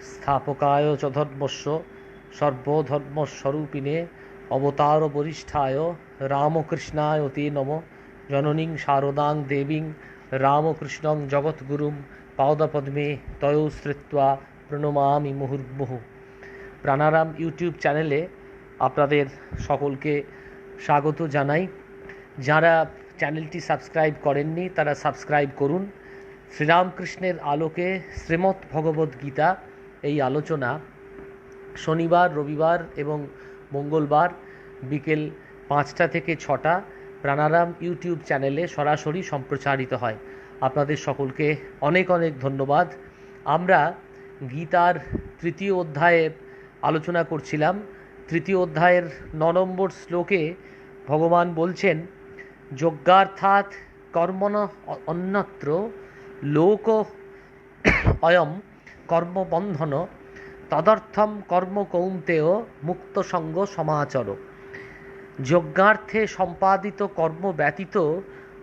স্থাপকায় চ ধর্মস্য সর্বধর্মস্বরূপিণে অবতার বরিষ্ঠায় রামকৃষ্ণায় তে নম। জননীং শারদাং দেবীং রামকৃষ্ণং জগদ্গুরুম পাদপদ্মে তয়োশ্রিত্বা প্রণমামি মুহুর্মুহু। প্রাণারাম ইউটিউব চ্যানেলে আপনাদের সকলকে স্বাগত জানাই। যারা চ্যানেলটি সাবস্ক্রাইব করেননি তারা সাবস্ক্রাইব করুন। শ্রীরামকৃষ্ণের আলোকে শ্রীমদ্ ভগবদ্গীতা এই আলোচনা শনিবার, রবিবার এবং মঙ্গলবার বিকেল 5টা থেকে 6টা প্রাণারাম ইউটিউব চ্যানেলে সরাসরি সম্প্রচারিত হয়। আপনাদের সকলকে অনেক অনেক ধন্যবাদ। আমরা গীতার 3য় অধ্যায়ের আলোচনা করছিলাম। 3য় অধ্যায়ের 9 নম্বর শ্লোকে ভগবান বলছেন, যজ্ঞার্থাৎ কর্মণ অন্যত্র লোক অয়ম কর্মবন্ধন তদর্থম কর্ম কৌন্তেয় মুক্ত সঙ্গ সমাচর। যজ্ঞার্থে সম্পাদিত কর্ম ব্যতীত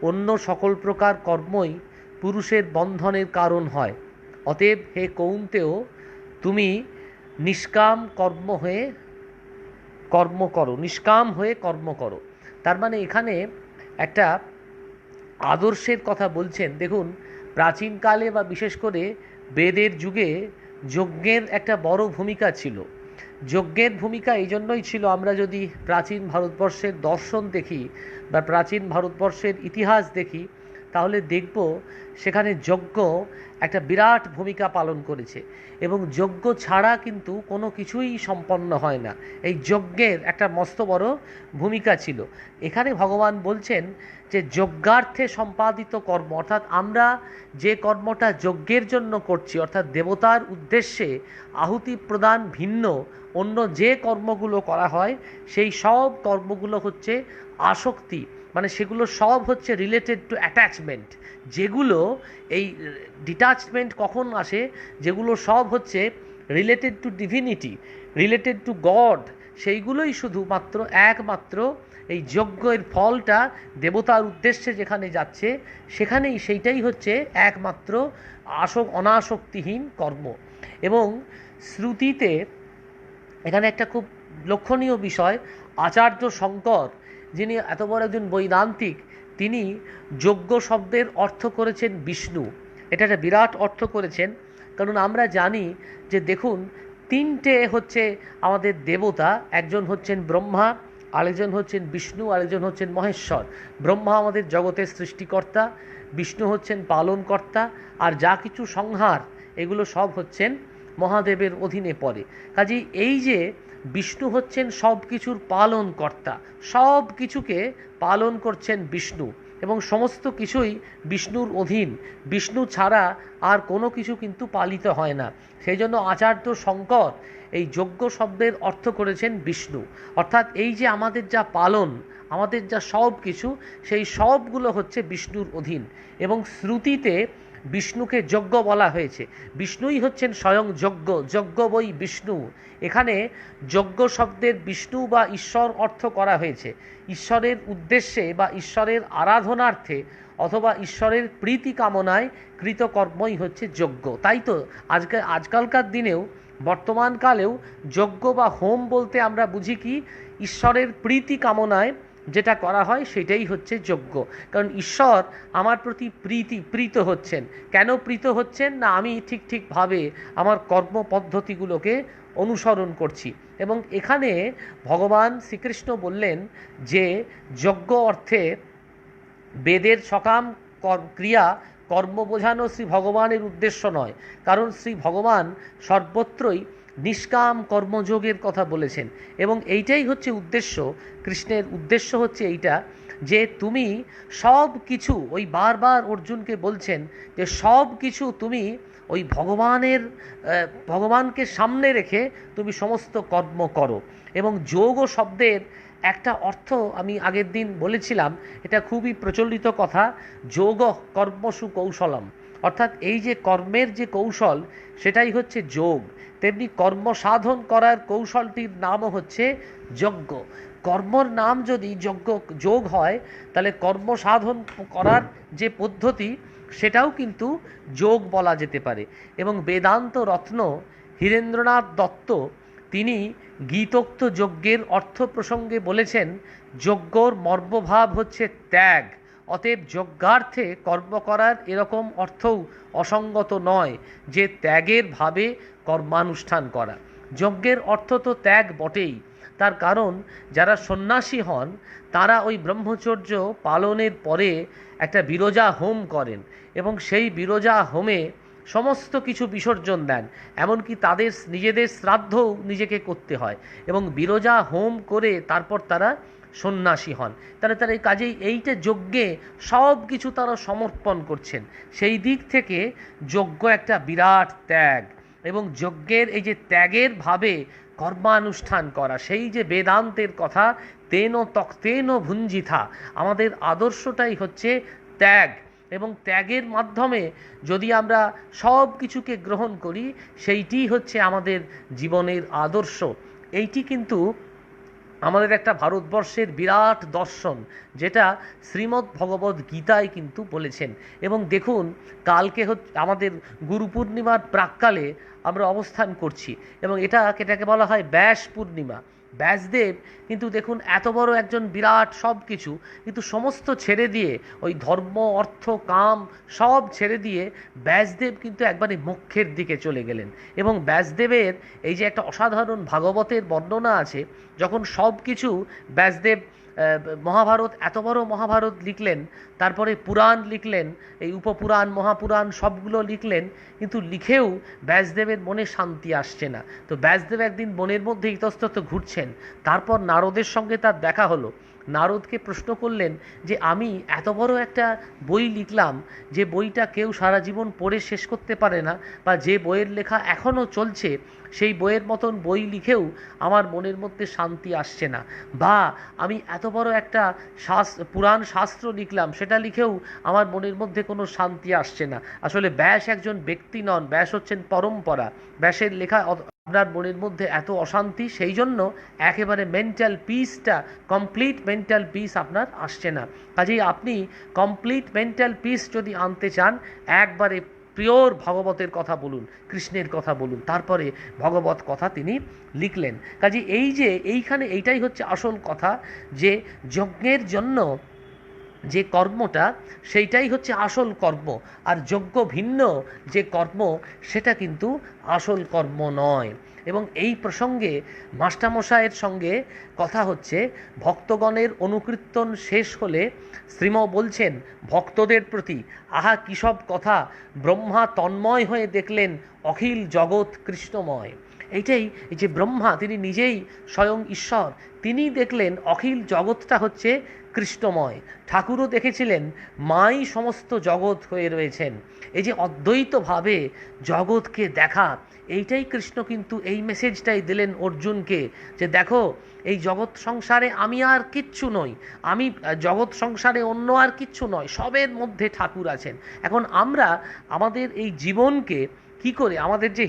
অন্য সকল প্রকার কর্মই পুরুষের বন্ধনের কারণ হয়। অতএব হে কৌন্তেয়, তুমি নিষ্কাম হয়ে কর্ম করো। তার মানে এখানে একটা আদর্শের কথা বলছেন। দেখুন, প্রাচীনকালে বা বিশেষ করে বেদের যুগে যজ্ঞের একটা বড় ভূমিকা ছিল। যজ্ঞের ভূমিকা এই জন্যই ছিল, আমরা যদি প্রাচীন ভারতবর্ষের দর্শন দেখি বা প্রাচীন ভারতবর্ষের ইতিহাস দেখি তাহলে দেখব সেখানে যজ্ঞ একটা বিরাট ভূমিকা পালন করেছে এবং যজ্ঞ ছাড়া কিন্তু কোনো কিছুই সম্পন্ন হয় না। এই যজ্ঞের একটা মস্ত বড় ভূমিকা ছিল। এখানে ভগবান বলছেন যে যজ্ঞার্থে সম্পাদিত কর্ম, অর্থাৎ আমরা যে কর্মটা যজ্ঞের জন্য করছি, অর্থাৎ দেবতার উদ্দেশ্যে আহুতি প্রদান ভিন্ন অন্য যে কর্মগুলো করা হয় সেই সব কর্মগুলো হচ্ছে আসক্তি, মানে সেগুলো সব হচ্ছে রিলেটেড টু অ্যাটাচমেন্ট। যেগুলো এই ডিটাচমেন্ট কখন আসে, যেগুলো সব হচ্ছে related to divinity, related to god, সেইগুলোই শুধুমাত্র একমাত্র এই যজ্ঞের ফলটা দেবতার উদ্দেশ্যে যেখানে যাচ্ছে সেখানেই সেইটাই হচ্ছে একমাত্র অনাসক্তিহীন কর্ম। এবং শ্রুতিতে এখানে একটা খুব লক্ষণীয় বিষয়, আচার্য শঙ্কর যিনি এত বড় একজন বৈদান্তিক, তিনি যজ্ঞ শব্দের অর্থ করেছেন বিষ্ণু। এটা একটা বিরাট অর্থ করেছেন, কারণ আমরা জানি যে দেখুন, 3টে হচ্ছে আমাদের দেবতা, একজন হচ্ছেন ব্রহ্মা, আরেকজন হচ্ছেন বিষ্ণু, আরেকজন হচ্ছেন মহেশ্বর। ব্রহ্মা আমাদের জগতের সৃষ্টিকর্তা, বিষ্ণু হচ্ছেন পালনকর্তা, আর যা কিছু সংহার এগুলো সব হচ্ছেন মহাদেবের অধীনে পড়ে। কাজেই এই যে বিষ্ণু হচ্ছেন সব কিছুর পালনকর্তা, সব কিছুকে পালন করছেন বিষ্ণু এবং সমস্ত কিছুই বিষ্ণুর অধীন। বিষ্ণু ছাড়া আর কোনো কিছু কিন্তু পালিত হয় না। সেই জন্য আচার্য শঙ্কর এই যজ্ঞ শব্দের অর্থ করেছেন বিষ্ণু। অর্থাৎ এই যে আমাদের যা পালন, আমাদের যা সব কিছু, সেই সবগুলো হচ্ছে বিষ্ণুর অধীন। এবং শ্রুতিতে বিষ্ণুকে যজ্ঞ বলা হয়েছে। বিষ্ণুই হচ্ছেন স্বয়ং যজ্ঞ, যজ্ঞ বৈ বিষ্ণু। এখানে যজ্ঞ শব্দের বিষ্ণু বা ঈশ্বর অর্থ করা হয়েছে। ঈশ্বরের উদ্দেশ্যে বা ঈশ্বরের আরাধনার্থে অথবা ঈশ্বরের প্রীতি কামনায় কৃতকর্মই হচ্ছে যজ্ঞ। তাই তো আজকালকার দিনেও, বর্তমানকালেও যজ্ঞ বা হোম বলতে আমরা বুঝি কি, ঈশ্বরের প্রীতি কামনায় যেটা করা হয় সেটাই হচ্ছে যজ্ঞ। কারণ ঈশ্বর আমার প্রতি প্রীত হচ্ছেন। কেন প্রীত হচ্ছেন না, আমি ঠিকভাবে আমার কর্ম পদ্ধতিগুলোকে অনুসরণ করছি। এবং এখানে ভগবান শ্রীকৃষ্ণ বললেন যে যজ্ঞ অর্থে বেদের সকাম ক্রিয়া কর্ম বোঝানো শ্রী ভগবানের উদ্দেশ্য নয়, কারণ শ্রী ভগবান সর্বত্রই নিষ্কাম কর্মযোগের কথা বলেছেন। এবং এইটাই হচ্ছে উদ্দেশ্য, কৃষ্ণের উদ্দেশ্য হচ্ছে এইটা, যে তুমি সব কিছু, ওই বারবার অর্জুনকে বলছেন যে সব কিছু তুমি ওই ভগবানকে সামনে রেখে তুমি সমস্ত কর্ম করো। এবং যোগ শব্দের একটা অর্থ আমি আগের দিন বলেছিলাম, এটা খুবই প্রচলিত কথা, যোগ কর্মসু কৌশলম, অর্থাৎ এই যে কর্মের যে কৌশল সেটাই হচ্ছে যোগ। তেমনি কর্ম সাধন করার কৌশলটির নামও হচ্ছে যজ্ঞ। কর্মর নাম যদি যোগ হয় তাহলে কর্ম সাধন করার যে পদ্ধতি সেটাও কিন্তু যোগ বলা যেতে পারে। এবং বেদান্ত রত্ন হীরেন্দ্রনাথ দত্ত তিনি গীতোক্ত যজ্ঞের অর্থ প্রসঙ্গে বলেছেন, যজ্ঞর মর্মভাব হচ্ছে ত্যাগ, অতএব যজ্ঞার্থে কর্ম করার এরকম অর্থও অসঙ্গত নয় যে ত্যাগের ভাবে কর্মানুষ্ঠান করা। যজ্ঞের অর্থ তো ত্যাগ বটেই, তার কারণ যারা সন্ন্যাসী হন তারা ওই ব্রহ্মচর্য পালনের পরে একটা বিরজা হোম করেন এবং সেই বিরজা হোমে সমস্ত কিছু বিসর্জন দেন, এমনকি তাদের নিজেদের শ্রাদ্ধও নিজেকে করতে হয় এবং বিরজা হোম করে তারপর তারা সন্ন্যাসী হন। তারা এই কাজেই এইটা যজ্ঞে সব কিছু তারা সমর্পণ করছেন। সেই দিক থেকে যজ্ঞ একটা বিরাট ত্যাগ, এবং যজ্ঞের এই যে ত্যাগের ভাবে কর্মানুষ্ঠান করা, সেই যে বেদান্তের কথা তেন তক্তেন ভুঞ্জিথা, আমাদের আদর্শটাই হচ্ছে ত্যাগ, এবং ত্যাগের মাধ্যমে যদি আমরা সব কিছুকে গ্রহণ করি সেইটি হচ্ছে আমাদের জীবনের আদর্শ। এইটি কিন্তু আমাদের একটা ভারতবর্ষের বিরাট দর্শন, যেটা শ্রীমদ্ ভগবদ্ গীতায় কিন্তু বলেছেন। এবং দেখুন, কালকে আমাদের গুরু পূর্ণিমার প্রাক্কালে আমরা অবস্থান করছি, এবং এটাকে বলা হয় ব্যাস পূর্ণিমা। ব্যাসদেব কিন্তু দেখুন এত বড় একজন বিরাট সব কিছু, কিন্তু সমস্ত ছেড়ে দিয়ে ওই ধর্ম অর্থ কাম সব ছেড়ে দিয়ে ব্যাসদেব কিন্তু একবারে মোক্ষের দিকে চলে গেলেন। এবং ব্যাসদেবের এই যে একটা অসাধারণ ভাগবতের বর্ণনা আছে, যখন সব কিছু ব্যাসদেব মহাভারত, এত বড় মহাভারত লিখলেন, তারপরে পুরাণ লিখলেন, এই উপপুরাণ মহাপুরাণ সবগুলো লিখলেন, কিন্তু লিখেও ব্যাসদেবের মনে শান্তি আসছে না। তো ব্যাসদেব একদিন বনের মধ্যে ইতস্তত ঘুরছেন, তারপর নারদের সঙ্গে তার দেখা হলো। নারদকে প্রশ্ন করলেন যে আমি এত বড় একটা বই লিখলাম, যে বইটা কেউ সারা জীবন পড়ে শেষ করতে পারে না, বা যে বইয়ের লেখা এখনও চলছে সেই বইয়ের মতন বই লিখেও আমার মনের মধ্যে শান্তি আসছে না, বা আমি এত বড় একটা পুরাণ শাস্ত্র লিখলাম, সেটা লিখেও আমার মনের মধ্যে কোনো শান্তি আসছে না। আসলে ব্যাস একজন ব্যক্তি নন, ব্যাস হচ্ছেন পরম্পরা। ব্যাসের লেখা আপনার মনের মধ্যে এত অশান্তি, সেই জন্য একেবারে মেন্টাল পিসটা, কমপ্লিট মেন্টাল পিস আপনার আসছে না। কাজেই আপনি কমপ্লিট মেন্টাল পিস যদি আনতে চান, একবারে পিওর ভগবতের কথা বলুন, কৃষ্ণের কথা বলুন, তারপরে ভগবত কথা তিনি লিখলেন। কাজে এইখানে এইটাই হচ্ছে আসল কথা, যে যজ্ঞের জন্য যে কর্মটা সেইটাই হচ্ছে আসল কর্ম, আর যজ্ঞ ভিন্ন যে কর্ম সেটা কিন্তু আসল কর্ম নয়। এবং এই প্রসঙ্গে মাস্টারমশাইয়ের সঙ্গে কথা হচ্ছে, ভক্তগণের অনুকীর্তন শেষ হলে শ্রীম বলছেন ভক্তদের প্রতি, আহা কী সব কথা, ব্রহ্মা তন্ময় হয়ে দেখলেন অখিল জগৎ কৃষ্ণময়। এইটাই, এই যে ব্রহ্মা তিনি নিজেই স্বয়ং ঈশ্বর, তিনি দেখলেন অখিল জগৎটা হচ্ছে কৃষ্ণময়। ঠাকুরও দেখেছিলেন মাই সমস্ত জগৎ হয়ে রয়েছেন। এই যে অদ্বৈতভাবে জগৎকে দেখা, এইটাই কৃষ্ণ কিন্তু এই মেসেজটাই দিলেন অর্জুনকে, যে দেখো এই জগৎ সংসারে আমি আর কিচ্ছু নই, আমি জগৎ সংসারে অন্য আর কিচ্ছু নয়, সবের মধ্যে ঠাকুর আছেন। এখন আমরা আমাদের এই জীবনকে কি করে, আমাদের যে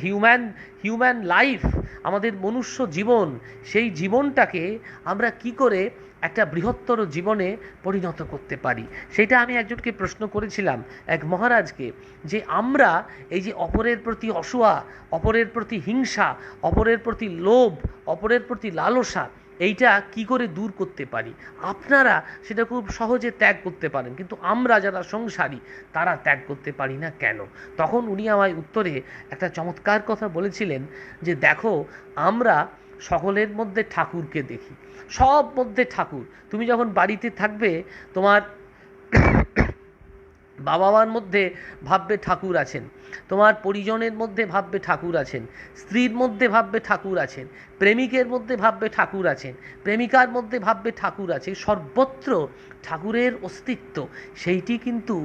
হিউম্যান লাইফ, আমাদের মনুষ্য জীবন, সেই জীবনটাকে আমরা কি করে একটা বৃহত্তর জীবনে পরিণত করতে পারি, সেটা আমি একজনকে প্রশ্ন করেছিলাম, এক মহারাজকে, যে আমরা এই যে অপরের প্রতি অসূয়া, অপরের প্রতি হিংসা, অপরের প্রতি লোভ, অপরের প্রতি লালসা, এইটা কি করে দূর করতে পারি। আপনারা সেটা খুব সহজে ত্যাগ করতে পারেন, কিন্তু আমরা যারা সংসারী তারা ত্যাগ করতে পারি না কেন? তখন উনি আমায় উত্তরে একটা চমৎকার কথা বলেছিলেন, যে দেখো আমরা সকলের মধ্যে ঠাকুরকে দেখি, সব মধ্যে ঠাকুর। তুমি যখন বাড়িতে থাকবে, তোমার বাবা মার মধ্যে ভাববে ঠাকুর আছেন, তোমার পরিজনের মধ্যে ভাববে ঠাকুর আছেন, স্ত্রীর মধ্যে ভাববে ঠাকুর আছেন, প্রেমিকের মধ্যে ভাববে ঠাকুর আছেন, প্রেমিকার মধ্যে ভাববে ঠাকুর আছে, সর্বত্র ঠাকুরের অস্তিত্ব। সেইটি কিন্তু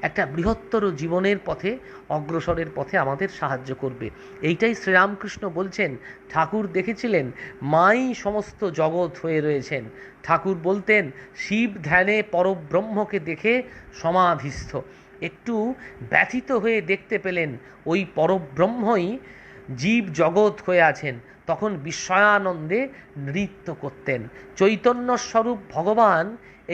একটা বৃহত্তর জীবনের পথে, অগ্রসরের পথে আমাদের সাহায্য করবে। এইটাই শ্রীরামকৃষ্ণ বলছেন, ঠাকুর দেখেছিলেন মাই সমস্ত জগৎ হয়ে রয়েছেন। ঠাকুর বলতেন শিব ধ্যানে পরব্রহ্মকে দেখে সমাধিস্থ। একটু ব্যথিত হয়ে দেখতে পেলেন ওই পরব্রহ্মই জীব জগৎ হয়ে আছেন, তখন বিস্ময়ানন্দে নৃত্য করতেন। চৈতন্য স্বরূপ ভগবান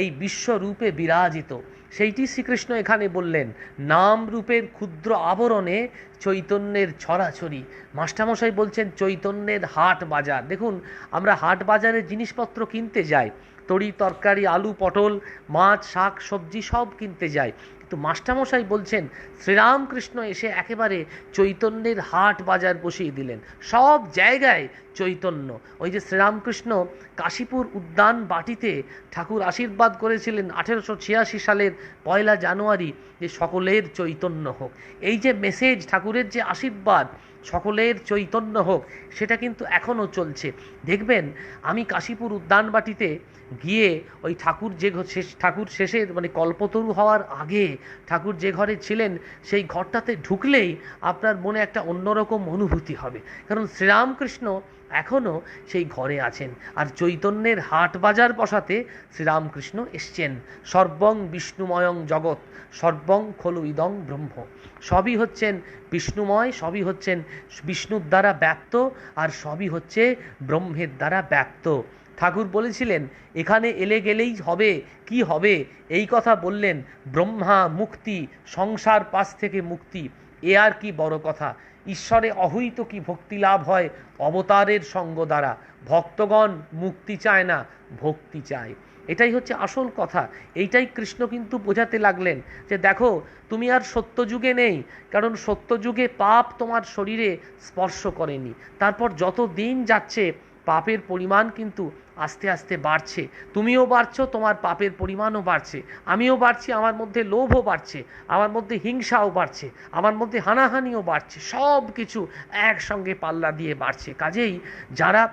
এই বিশ্বরূপে বিরাজিত। সেইটি শ্রীকৃষ্ণ এখানে বললেন, নাম রূপের ক্ষুদ্র আবরণে চৈতন্যের ছড়াছড়ি। মাস্টারমশাই বলছেন চৈতন্যের হাট বাজার। দেখুন, আমরা হাট বাজারে জিনিসপত্র কিনতে যাই, তরি তরকারি, আলু পটল, মাছ শাক সবজি সব কিনতে যাই, কিন্তু মাস্টারমশাই বলছেন শ্রীরামকৃষ্ণ এসে একেবারে চৈতন্যের হাট বাজার বসিয়ে দিলেন। সব জায়গায় চৈতন্য। ওই যে শ্রীরামকৃষ্ণ কাশীপুর উদ্যান বাটিতে ঠাকুর আশীর্বাদ করেছিলেন 1886 সালের 1 জানুয়ারি, যে সকলের চৈতন্য হোক। এই যে মেসেজ, ঠাকুরের যে আশীর্বাদ সকলের চৈতন্য হোক, সেটা কিন্তু এখনও চলছে। দেখবেন, আমি কাশীপুর উদ্যানবাটিতে গিয়ে ওই ঠাকুর শেষের মানে কল্পতরু হওয়ার আগে ঠাকুর যে ঘরে ছিলেন সেই ঘরটাতে ঢুকলেই আপনার মনে একটা অন্যরকম অনুভূতি হবে, কারণ শ্রীরামকৃষ্ণ এখনও সেই ঘরে আছেন। আর চৈতন্যের হাট বাজার বসাতে শ্রীরামকৃষ্ণ এসছেন। সর্বং বিষ্ণুময়ং জগৎ, সর্বং খলু ইদং ব্রহ্ম। সবই হচ্ছেন বিষ্ণুময়, সবই হচ্ছেন বিষ্ণুর দ্বারা ব্যক্ত, আর সবই হচ্ছে ব্রহ্মের দ্বারা ব্যক্ত। ঠাকুর বলেছিলেন এখানে এলে গেলেই হবে, কি হবে এই কথা বললেন, ব্রহ্মা মুক্তি, সংসার পাশ থেকে মুক্তি, এ আর কি বড় কথা। ঈশ্বরে অহৈত কি ভক্তি লাভ হয় অবতারের সঙ্গ দ্বারা। ভক্তগণ মুক্তি চায় না, ভক্তি চায়। এটাই হচ্ছে আসল কথা। এইটাই কৃষ্ণ কিন্তু বোঝাতে লাগলেন যে দেখো, তুমি আর সত্যযুগে নেই, কারণ সত্যযুগে পাপ তোমার শরীরে স্পর্শ করেনি। তারপর যত দিন যাচ্ছে পাপের পরিমাণ কিন্তু আস্তে আস্তে বাড়ছে। তুমিও বাড়ছো, তোমার পাপের পরিমাণও বাড়ছে, আমিও বাড়ছি, আমার মধ্যে লোভও বাড়ছে, আমার মধ্যে হিংসাও বাড়ছে, আমার মধ্যে হানাহানিও বাড়ছে, সব কিছু একসঙ্গে পাল্লা দিয়ে বাড়ছে। কাজেই যারা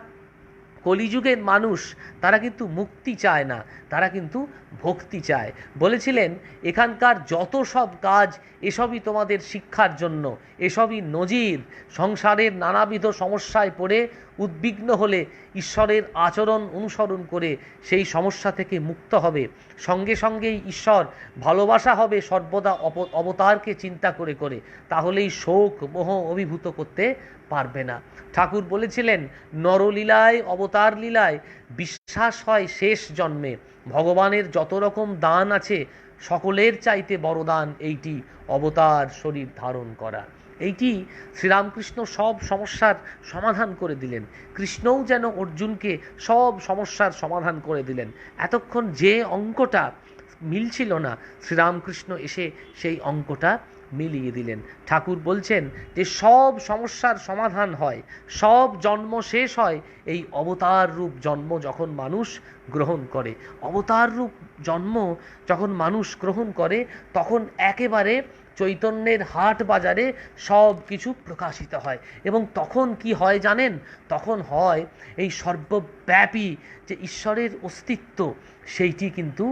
কলিযুগের মানুষ তারা কিন্তু মুক্তি চায় না, তারা কিন্তু ভক্তি চায়। বলেছিলেন এখানকার যত সব কাজ এসবই তোমাদের শিক্ষার জন্য, এসবই নজির। সংসারের নানাবিধ সমস্যায় পড়ে উদ্বিগ্ন হলে ঈশ্বরের আচরণ অনুসরণ করে সেই সমস্যা থেকে মুক্ত হবে। সঙ্গে সঙ্গেই ঈশ্বর ভালোবাসা হবে সর্বদা অবতারকে চিন্তা করে করে, তাহলেই শোক মোহ অভিভূত করতে পারবে না। ঠাকুর বলেছিলেন নরলীলায় অবতার লীলায় বিশ্বাস হয় শেষ জন্মে। ভগবানের যত রকম দান আছে সকলের চাইতে বড় দান এইটি, অবতার শরীর ধারণ করা। এইটি শ্রীরামকৃষ্ণ সব সমস্যার সমাধান করে দিলেন। কৃষ্ণও যেন অর্জুনকে সব সমস্যার সমাধান করে দিলেন। এতক্ষণ যে অঙ্কটা মিলছিল না, শ্রীরামকৃষ্ণ এসে সেই অঙ্কটা মিলিয়ে দিলেন। ঠাকুর বলছেন যে সব সমস্যার সমাধান হয়, সব জন্ম শেষ হয় এই অবতার রূপ জন্ম যখন মানুষ গ্রহণ করে। অবতার রূপ জন্ম যখন মানুষ গ্রহণ করে তখন একেবারে চৈতন্যের হাট বাজারে সব কিছু প্রকাশিত হয়। এবং তখন কি হয় জানেন? তখন হয় এই সর্বব্যাপী যে ঈশ্বরের অস্তিত্ব সেইটি কিন্তু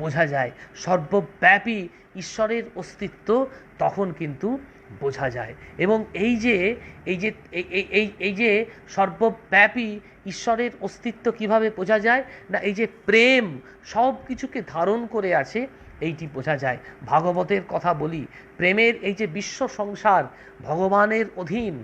বোঝা যায়। সর্বব্যাপী ঈশ্বরের অস্তিত্ব তখন কিন্তু বোঝা যায়। এবং এই যে এই যে এই যে সর্বব্যাপী ঈশ্বরের অস্তিত্ব কিভাবে বোঝা যায় না, এই যে প্রেম সব কিছুকে ধারণ করে আছে এইটি বোঝা যায়। ভাগবতের কথা বলি, প্রেমের এই যে বিশ্ব সংসার ভগবানের অধীন,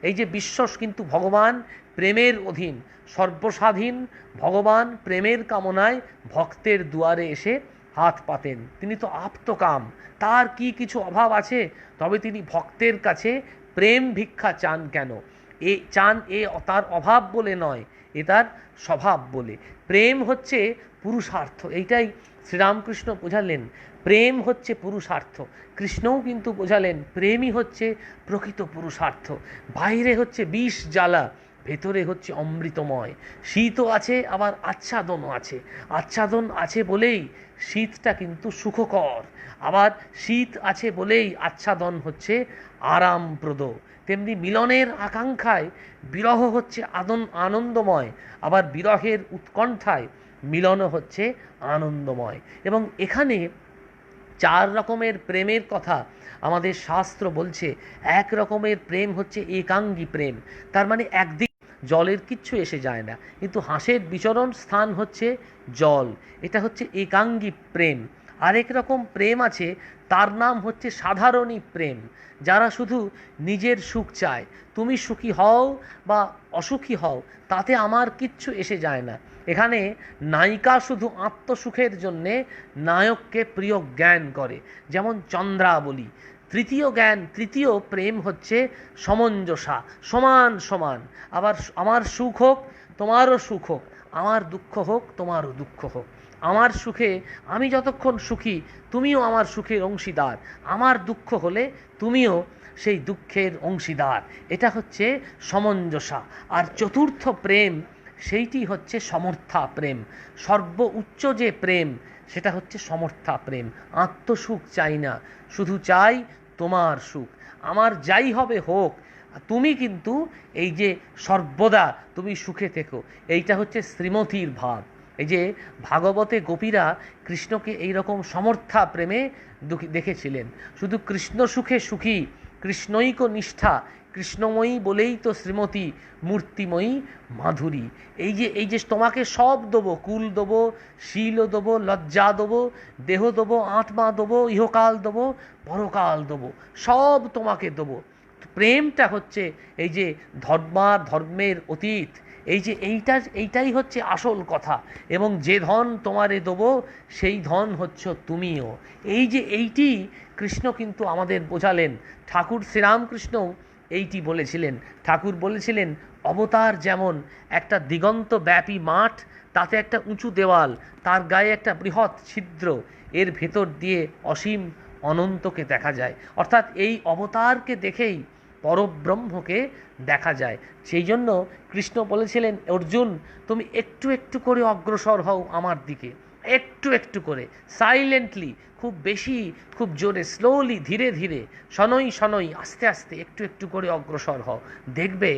এই যে বিশ্ব কিন্তু ভগবান প্রেমের অধীন, সর্বস্বাধীন। ভগবান প্রেমের কামনায় ভক্তের দুয়ারে এসে হাত পাতেন। তিনি তো আপ্তকাম, তার কি কিছু অভাব আছে? তবে তিনি ভক্তের কাছে প্রেম ভিক্ষা চান কেন? এ তার অভাব বলে নয়, এ তার স্বভাব বলে। প্রেম হচ্ছে পুরুষার্থ, এইটাই শ্রীরামকৃষ্ণ বোঝালেন। প্রেম হচ্ছে পুরুষার্থ। কৃষ্ণও কিন্তু বোঝালেন প্রেমই হচ্ছে প্রকৃত পুরুষার্থ। বাইরে হচ্ছে বিষ জ্বালা, ভেতরে হচ্ছে অমৃতময়। শীতও আছে, আবার আচ্ছাদনও আছে। আচ্ছাদন আছে বলেই শীতটা কিন্তু সুখকর, আবার শীত আছে বলেই আচ্ছাদন হচ্ছে আরামপ্রদ। তেমনি মিলনের আকাঙ্ক্ষায় বিরহ হচ্ছে আনন্দময়, আবার বিরহের উৎকণ্ঠায় মিলনও হচ্ছে আনন্দময়। এবং এখানে 4 রকমের প্রেমের কথা আমাদের শাস্ত্র বলছে। এক রকমের প্রেম হচ্ছে একাঙ্গী প্রেম, তার মানে একদিক জলের কিচ্ছু এসে যায় না, কিন্তু হাঁসের বিচরণ স্থান হচ্ছে জল, এটা হচ্ছে একাঙ্গী প্রেম। আরেক রকম প্রেম আছে, তার নাম হচ্ছে সাধারণী প্রেম, যারা শুধু নিজের সুখ চায়। তুমি সুখী হও বা অসুখী হও, তাতে আমার কিচ্ছু এসে যায় না। এখানে নায়িকা শুধু আত্মসুখের জন্যে নায়ককে প্রিয় জ্ঞান করে, যেমন চন্দ্রাবলী। তৃতীয় জ্ঞান, তৃতীয় প্রেম হচ্ছে সমঞ্জসা, সমান সমান। আবার আমার সুখ হোক তোমারও সুখ হোক, আমার দুঃখ হোক তোমারও দুঃখ হোক। আমার সুখে আমি যতক্ষণ সুখী, তুমিও আমার সুখের অংশীদার। আমার দুঃখ হলে তুমিও সেই দুঃখের অংশীদার। এটা হচ্ছে সমঞ্জসা। আর চতুর্থ প্রেম, সেইটি হচ্ছে সমর্থা প্রেম। সর্ব উচ্চ যে প্রেম, সেটা হচ্ছে সমর্থা প্রেম। আত্মসুখ চাই না, শুধু চাই তোমার সুখ। আমার যাই হবে হোক, তুমি কিন্তু এই যে সর্বদা তুমি সুখে থেকো, এইটা হচ্ছে শ্রীমতীর ভাব। এই যে ভাগবতে গোপীরা কৃষ্ণকে এইরকম সমর্থা প্রেমে দেখেছিলেন। শুধু কৃষ্ণ সুখে সুখী, কৃষ্ণৈক নিষ্ঠা, কৃষ্ণময়ী বলেই তো শ্রীমতী মূর্তিময়ী মাধুরী। এই যে তোমাকে সব দেবো, কুল দেবো, শীলও দেবো, লজ্জা দেবো, দেহ দেবো, আত্মা দেবো, ইহকাল দেবো, পরকাল দেবো, সব তোমাকে দেবো। প্রেমটা হচ্ছে এই যে ধর্মের অতীত। এই যে এইটাই হচ্ছে আসল কথা। এবং যে ধন তোমারে দেবো, সেই ধন হচ্ছে তুমিও। এই যে এইটি কৃষ্ণ কিন্তু আমাদের বোঝালেন। ঠাকুর শ্রীরামকৃষ্ণ এইটি বলেছিলেন। ঠাকুর বলেছিলেন, অবতার যেমন একটা দিগন্তব্যাপী মাঠ, তাতে একটা উঁচু দেওয়াল, তার গায়ে একটা বৃহৎ ছিদ্র, এর ভেতর দিয়ে অসীম অনন্তকে দেখা যায়। অর্থাৎ এই অবতারকে দেখেই পরব্রহ্মকে দেখা যায়। সেই জন্য কৃষ্ণ বলেছিলেন, অর্জুন তুমি একটু একটু করে অগ্রসর হও আমার দিকে, একটু একটু করে, সাইলেন্টলি, খুব বেশি, খুব জোরে, স্লোলি, ধীরে ধীরে, শনৈ শনৈ, আস্তে আস্তে, একটু একটু করে অগ্রসর হও। দেখবে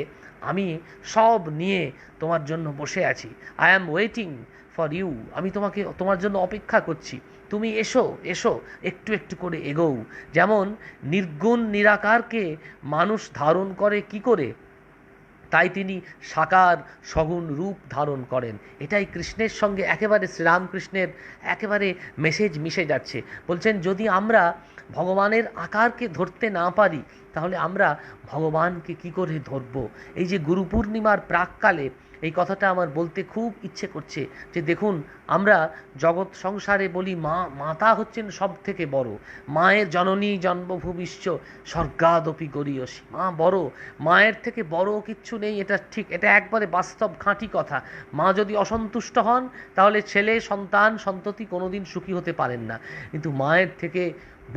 আমি সব নিয়ে তোমার জন্য বসে আছি। I am waiting for you. আমি তোমার জন্য অপেক্ষা করছি। তুমি এসো এসো, একটু একটু করে এগোও। যেমন নির্গুণ নিরাকারকে মানুষ ধারণ করে কি করে, তাই তিনি সাকার সগুণ রূপ ধারণ করেন। এটাই কৃষ্ণের সঙ্গে একেবারে শ্রীরামকৃষ্ণের একেবারে মেসেজ মিশে যাচ্ছে। বলছেন, যদি আমরা ভগবানের আকারকে ধরতে না পারি, তাহলে আমরা ভগবানকে কি করে ধরব? এই যে গুরু পূর্ণিমার প্রাককালে এই কথাটা আমার বলতে খুব ইচ্ছে করছে, যে দেখুন, আমরা জগৎ সংসারে বলি মাতা হচ্ছেন সব থেকে বড়। মায়ের জননী জন্মভূমিশ্চ স্বর্গাদপি গরীয়সী। মা বড়, মায়ের থেকে বড় কিচ্ছু নেই। এটা ঠিক, এটা একবারে বাস্তব খাঁটি কথা। মা যদি অসন্তুষ্ট হন, তাহলে ছেলে সন্তান সন্ততি কোনোদিন সুখী হতে পারেন না। কিন্তু মায়ের থেকে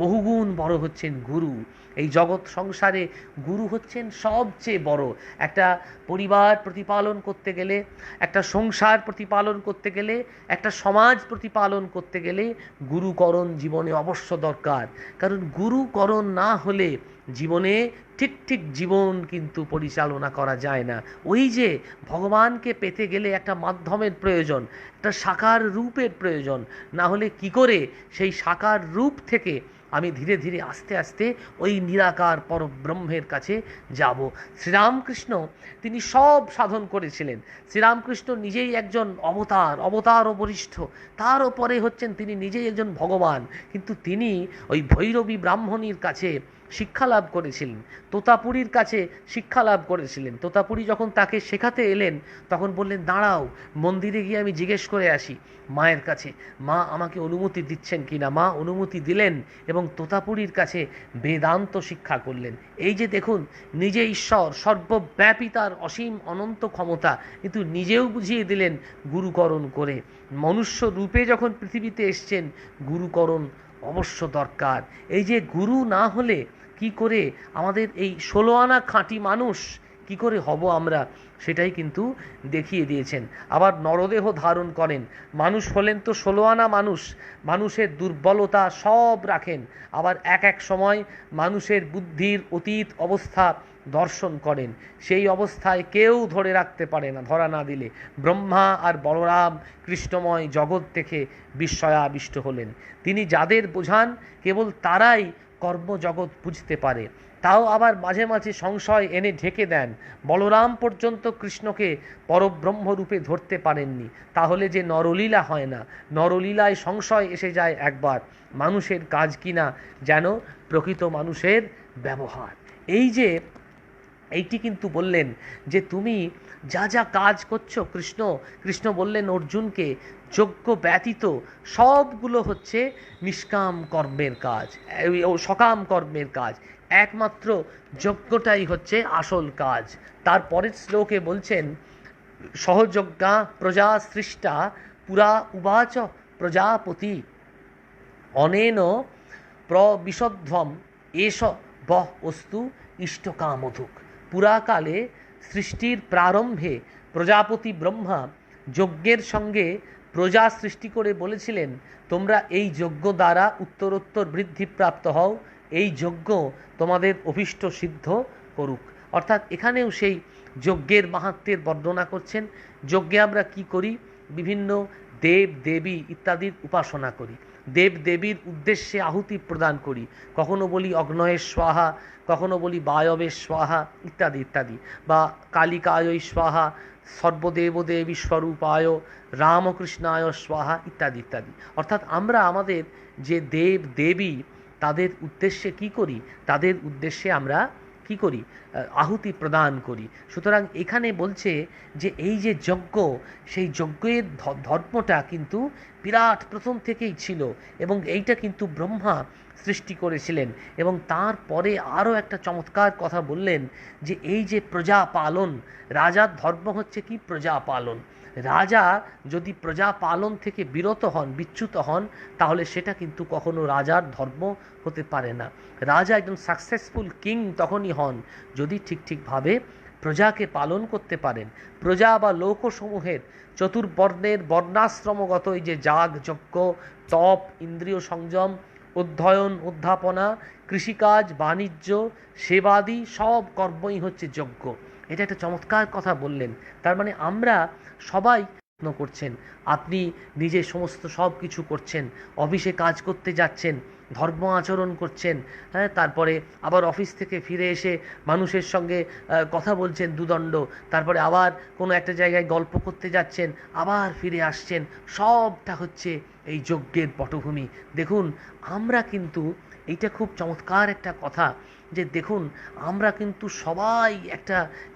বহুগুণ বড় হচ্ছেন গুরু। এই জগৎ সংসারে গুরু হচ্ছেন সবচেয়ে বড়। একটা পরিবার প্রতিপালন করতে গেলে, একটা সংসার প্রতিপালন করতে গেলে, একটা সমাজ প্রতিপালন করতে গেলে গুরুকরণ জীবনে অবশ্য দরকার। কারণ গুরুকরণ না হলে জীবনে ঠিক ঠিক জীবন কিন্তু পরিচালনা করা যায় না। ওই যে ভগবানকে পেতে গেলে একটা মাধ্যমের প্রয়োজন, একটা সাকার রূপের প্রয়োজন। না হলে কি করে সেই সাকার রূপ থেকে আমি ধীরে ধীরে আস্তে আস্তে ওই নিরাকার পরব্রহ্মের কাছে যাব? শ্রীরামকৃষ্ণ তিনি সব সাধন করেছিলেন। শ্রীরামকৃষ্ণ নিজেই একজন অবতার ও বরিষ্ঠ। তার ওপরে হচ্ছেন তিনি নিজেই একজন ভগবান। কিন্তু তিনি ওই ভৈরবী ব্রাহ্মণীর কাছে শিক্ষা লাভ করেছিলেন, তোতাপুরীর কাছে শিক্ষা লাভ করেছিলেন। তোতাপুরী যখন তাকে শেখাতে এলেন, তখন বললেন, দাঁড়াও, মন্দিরে গিয়ে আমি জিজ্ঞেস করে আসি মায়ের কাছে, মা আমাকে অনুমতি দিচ্ছেন কি না। মা অনুমতি দিলেন এবং তোতাপুরীর কাছে বেদান্ত শিক্ষা করলেন। এই যে দেখুন, নিজে ঈশ্বর, সর্বব্যাপী তার অসীম অনন্ত ক্ষমতা, কিন্তু নিজেও বুঝিয়ে দিলেন গুরুকরণ করে। মনুষ্য রূপে যখন পৃথিবীতে এসছেন, গুরুকরণ অবশ্য দরকার। এই যে গুরু না হলে কি করে আমাদের এই 16 আনা খাঁটি মানুষ কি করে হব আমরা, সেটাই কিন্তু দেখিয়ে দিয়েছেন। আবার নরদেহ ধারণ করেন, মানুষ হলেন তো 16 আনা মানুষ, মানুষের দুর্বলতা সব রাখেন। আবার এক এক সময় মানুষের বুদ্ধির অতীত অবস্থা দর্শন করেন। সেই অবস্থায় কেউ ধরে রাখতে পারে না, ধরা না দিলে। ব্রহ্মা আর বলরাম কৃষ্ণময় জগৎ থেকে বিস্ময়াবিষ্ট হলেন। তিনি যাদের বোঝান, কেবল তারাই কর্মজগৎ বুঝতে পারে। তাও আবার মাঝে মাঝে সংশয় এনে ঢেকে দেন। বলরাম পর্যন্ত কৃষ্ণকে পরব্রহ্মরূপে ধরতে পারেননি। তাহলে যে নরলীলা হয় না, নরলীলায় সংশয় এসে যায় একবার, মানুষের কাজ কিনা যেন প্রকৃত মানুষের ব্যবহার। এইটি কিন্তু বললেন যে তুমি যা যা কাজ করছো, কৃষ্ণ বললেন অর্জুনকে, যজ্ঞ ব্যতীত সবগুলো হচ্ছে নিষ্কাম কর্মের কাজ, সকাম কর্মের কাজ। একমাত্র যজ্ঞটাই হচ্ছে আসল কাজ। তারপরের শ্লোকে বলছেন, সহযজ্ঞা প্রজা সৃষ্টা পুরা উবাচ প্রজাপতি অনেন প্রবিশধ্বম এষ বহ অস্তু ইষ্টকামধুক। পুরাকালে সৃষ্টির প্রারম্ভে প্রজাপতি ব্রহ্মা যজ্ঞের সঙ্গে প্রজা সৃষ্টি করে বলেছিলেন, তোমরা এই যজ্ঞ দ্বারা উত্তরোত্তর বৃদ্ধিপ্রাপ্ত হও, এই যজ্ঞ তোমাদের অভীষ্ট সিদ্ধ করুক। অর্থাৎ এখানেও সেই যজ্ঞের মাহাত্ম্যের বর্ণনা করছেন। যজ্ঞে আমরা কি করি? বিভিন্ন দেব দেবী ইত্যাদির উপাসনা করি, দেব দেবীর উদ্দেশ্যে আহুতি প্রদান করি। কখনো বলি অগ্নয়ের স্বাহা, কখনো বলি বায়বের স্বাহা ইত্যাদি ইত্যাদি, বা কালিকায় স্বাহা, সর্বদেবদেবী স্বরূপায় রামকৃষ্ণায় স্বাহা ইত্যাদি ইত্যাদি। অর্থাৎ আমরা আমাদের যে দেব দেবী তাদের উদ্দেশ্যে কি করি? তাদের উদ্দেশ্যে আমরা কি করি? আহুতি প্রদান করি। সুতরাং এখানে বলছে যে এই যে যজ্ঞ, সেই যজ্ঞের ধর্মটা কিন্তু বিরাট প্রথম থেকেই ছিল, এবং এইটা কিন্তু ব্রহ্মা সৃষ্টি করেছিলেন। এবং তারপরে আরও একটা চমৎকার কথা বললেন যে এই যে প্রজা পালন, রাজার ধর্ম হচ্ছে কি? প্রজা পালন। রাজা যদি প্রজা পালন থেকে বিরত হন, বিচ্যুত হন, তাহলে সেটা কিন্তু কখনো রাজার ধর্ম হতে পারে না। রাজা একজন সাকসেসফুল কিং তখনই হন যদি ঠিকভাবে প্রজাকে পালন করতে পারেন। প্রজা বা লোকসমূহের চতুর্বর্ণের বর্ণাশ্রমগত এই যে যাগ যজ্ঞ, তপ, ইন্দ্রিয় সংযম, অধ্যয়ন, অধ্যাপনা, কৃষিকাজ, বাণিজ্য, সেবাদি সব কর্মই হচ্ছে যজ্ঞ। এটা একটা চমৎকার কথা বললেন। তার মানে আমরা সবাই করছেন, আপনি নিজে সমস্ত সব কিছু করছেন, অফিসে কাজ করতে যাচ্ছেন, ধর্ম আচরণ করছেন, হ্যাঁ, তারপরে আবার অফিস থেকে ফিরে এসে মানুষের সঙ্গে কথা বলছেন দুদণ্ড, তারপরে আবার কোনো একটা জায়গায় গল্প করতে যাচ্ছেন, আবার ফিরে আসছেন, সবটা হচ্ছে এই যজ্ঞের পটভূমি। দেখুন, আমরা কিন্তু এইটা খুব চমৎকার একটা কথা যে দেখুন, আমরা কিন্তু সবাই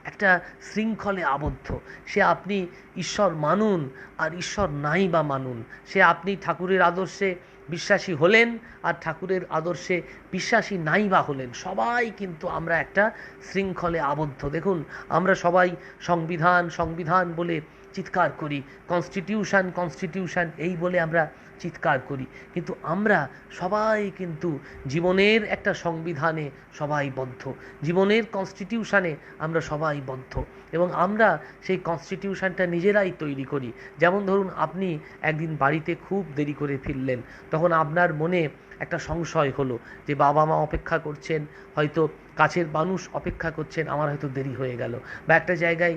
একটা শৃঙ্খলে আবদ্ধ। সে আপনি ঈশ্বর মানুন আর ঈশ্বর নাই বা মানুন, সে আপনি ঠাকুরের আদর্শে বিশ্বাসী হলেন আর ঠাকুরের আদর্শে বিশ্বাসী নাই বা হলেন, সবাই কিন্তু আমরা একটা শৃঙ্খলে আবদ্ধ। দেখুন, আমরা সবাই সংবিধান সংবিধান বলে চিৎকার করি, কনস্টিটিউশন কনস্টিটিউশন এই বলে আমরা চিৎকার করি, কিন্তু আমরা সবাই কিন্তু জীবনের একটা সংবিধানে সবাই বদ্ধ, জীবনের কনস্টিটিউশনে আমরা সবাই বদ্ধ, এবং আমরা সেই কনস্টিটিউশনটা নিজেরাই তৈরি করি। যেমন ধরুন, আপনি একদিন বাড়িতে খুব দেরি করে ফিরলেন, তখন আপনার মনে একটা সংশয় হলো যে বাবা মা অপেক্ষা করছেন, হয়তো কাছের মানুষ অপেক্ষা করছেন, আমার হয়তো দেরি হয়ে গেল, বা একটা জায়গায়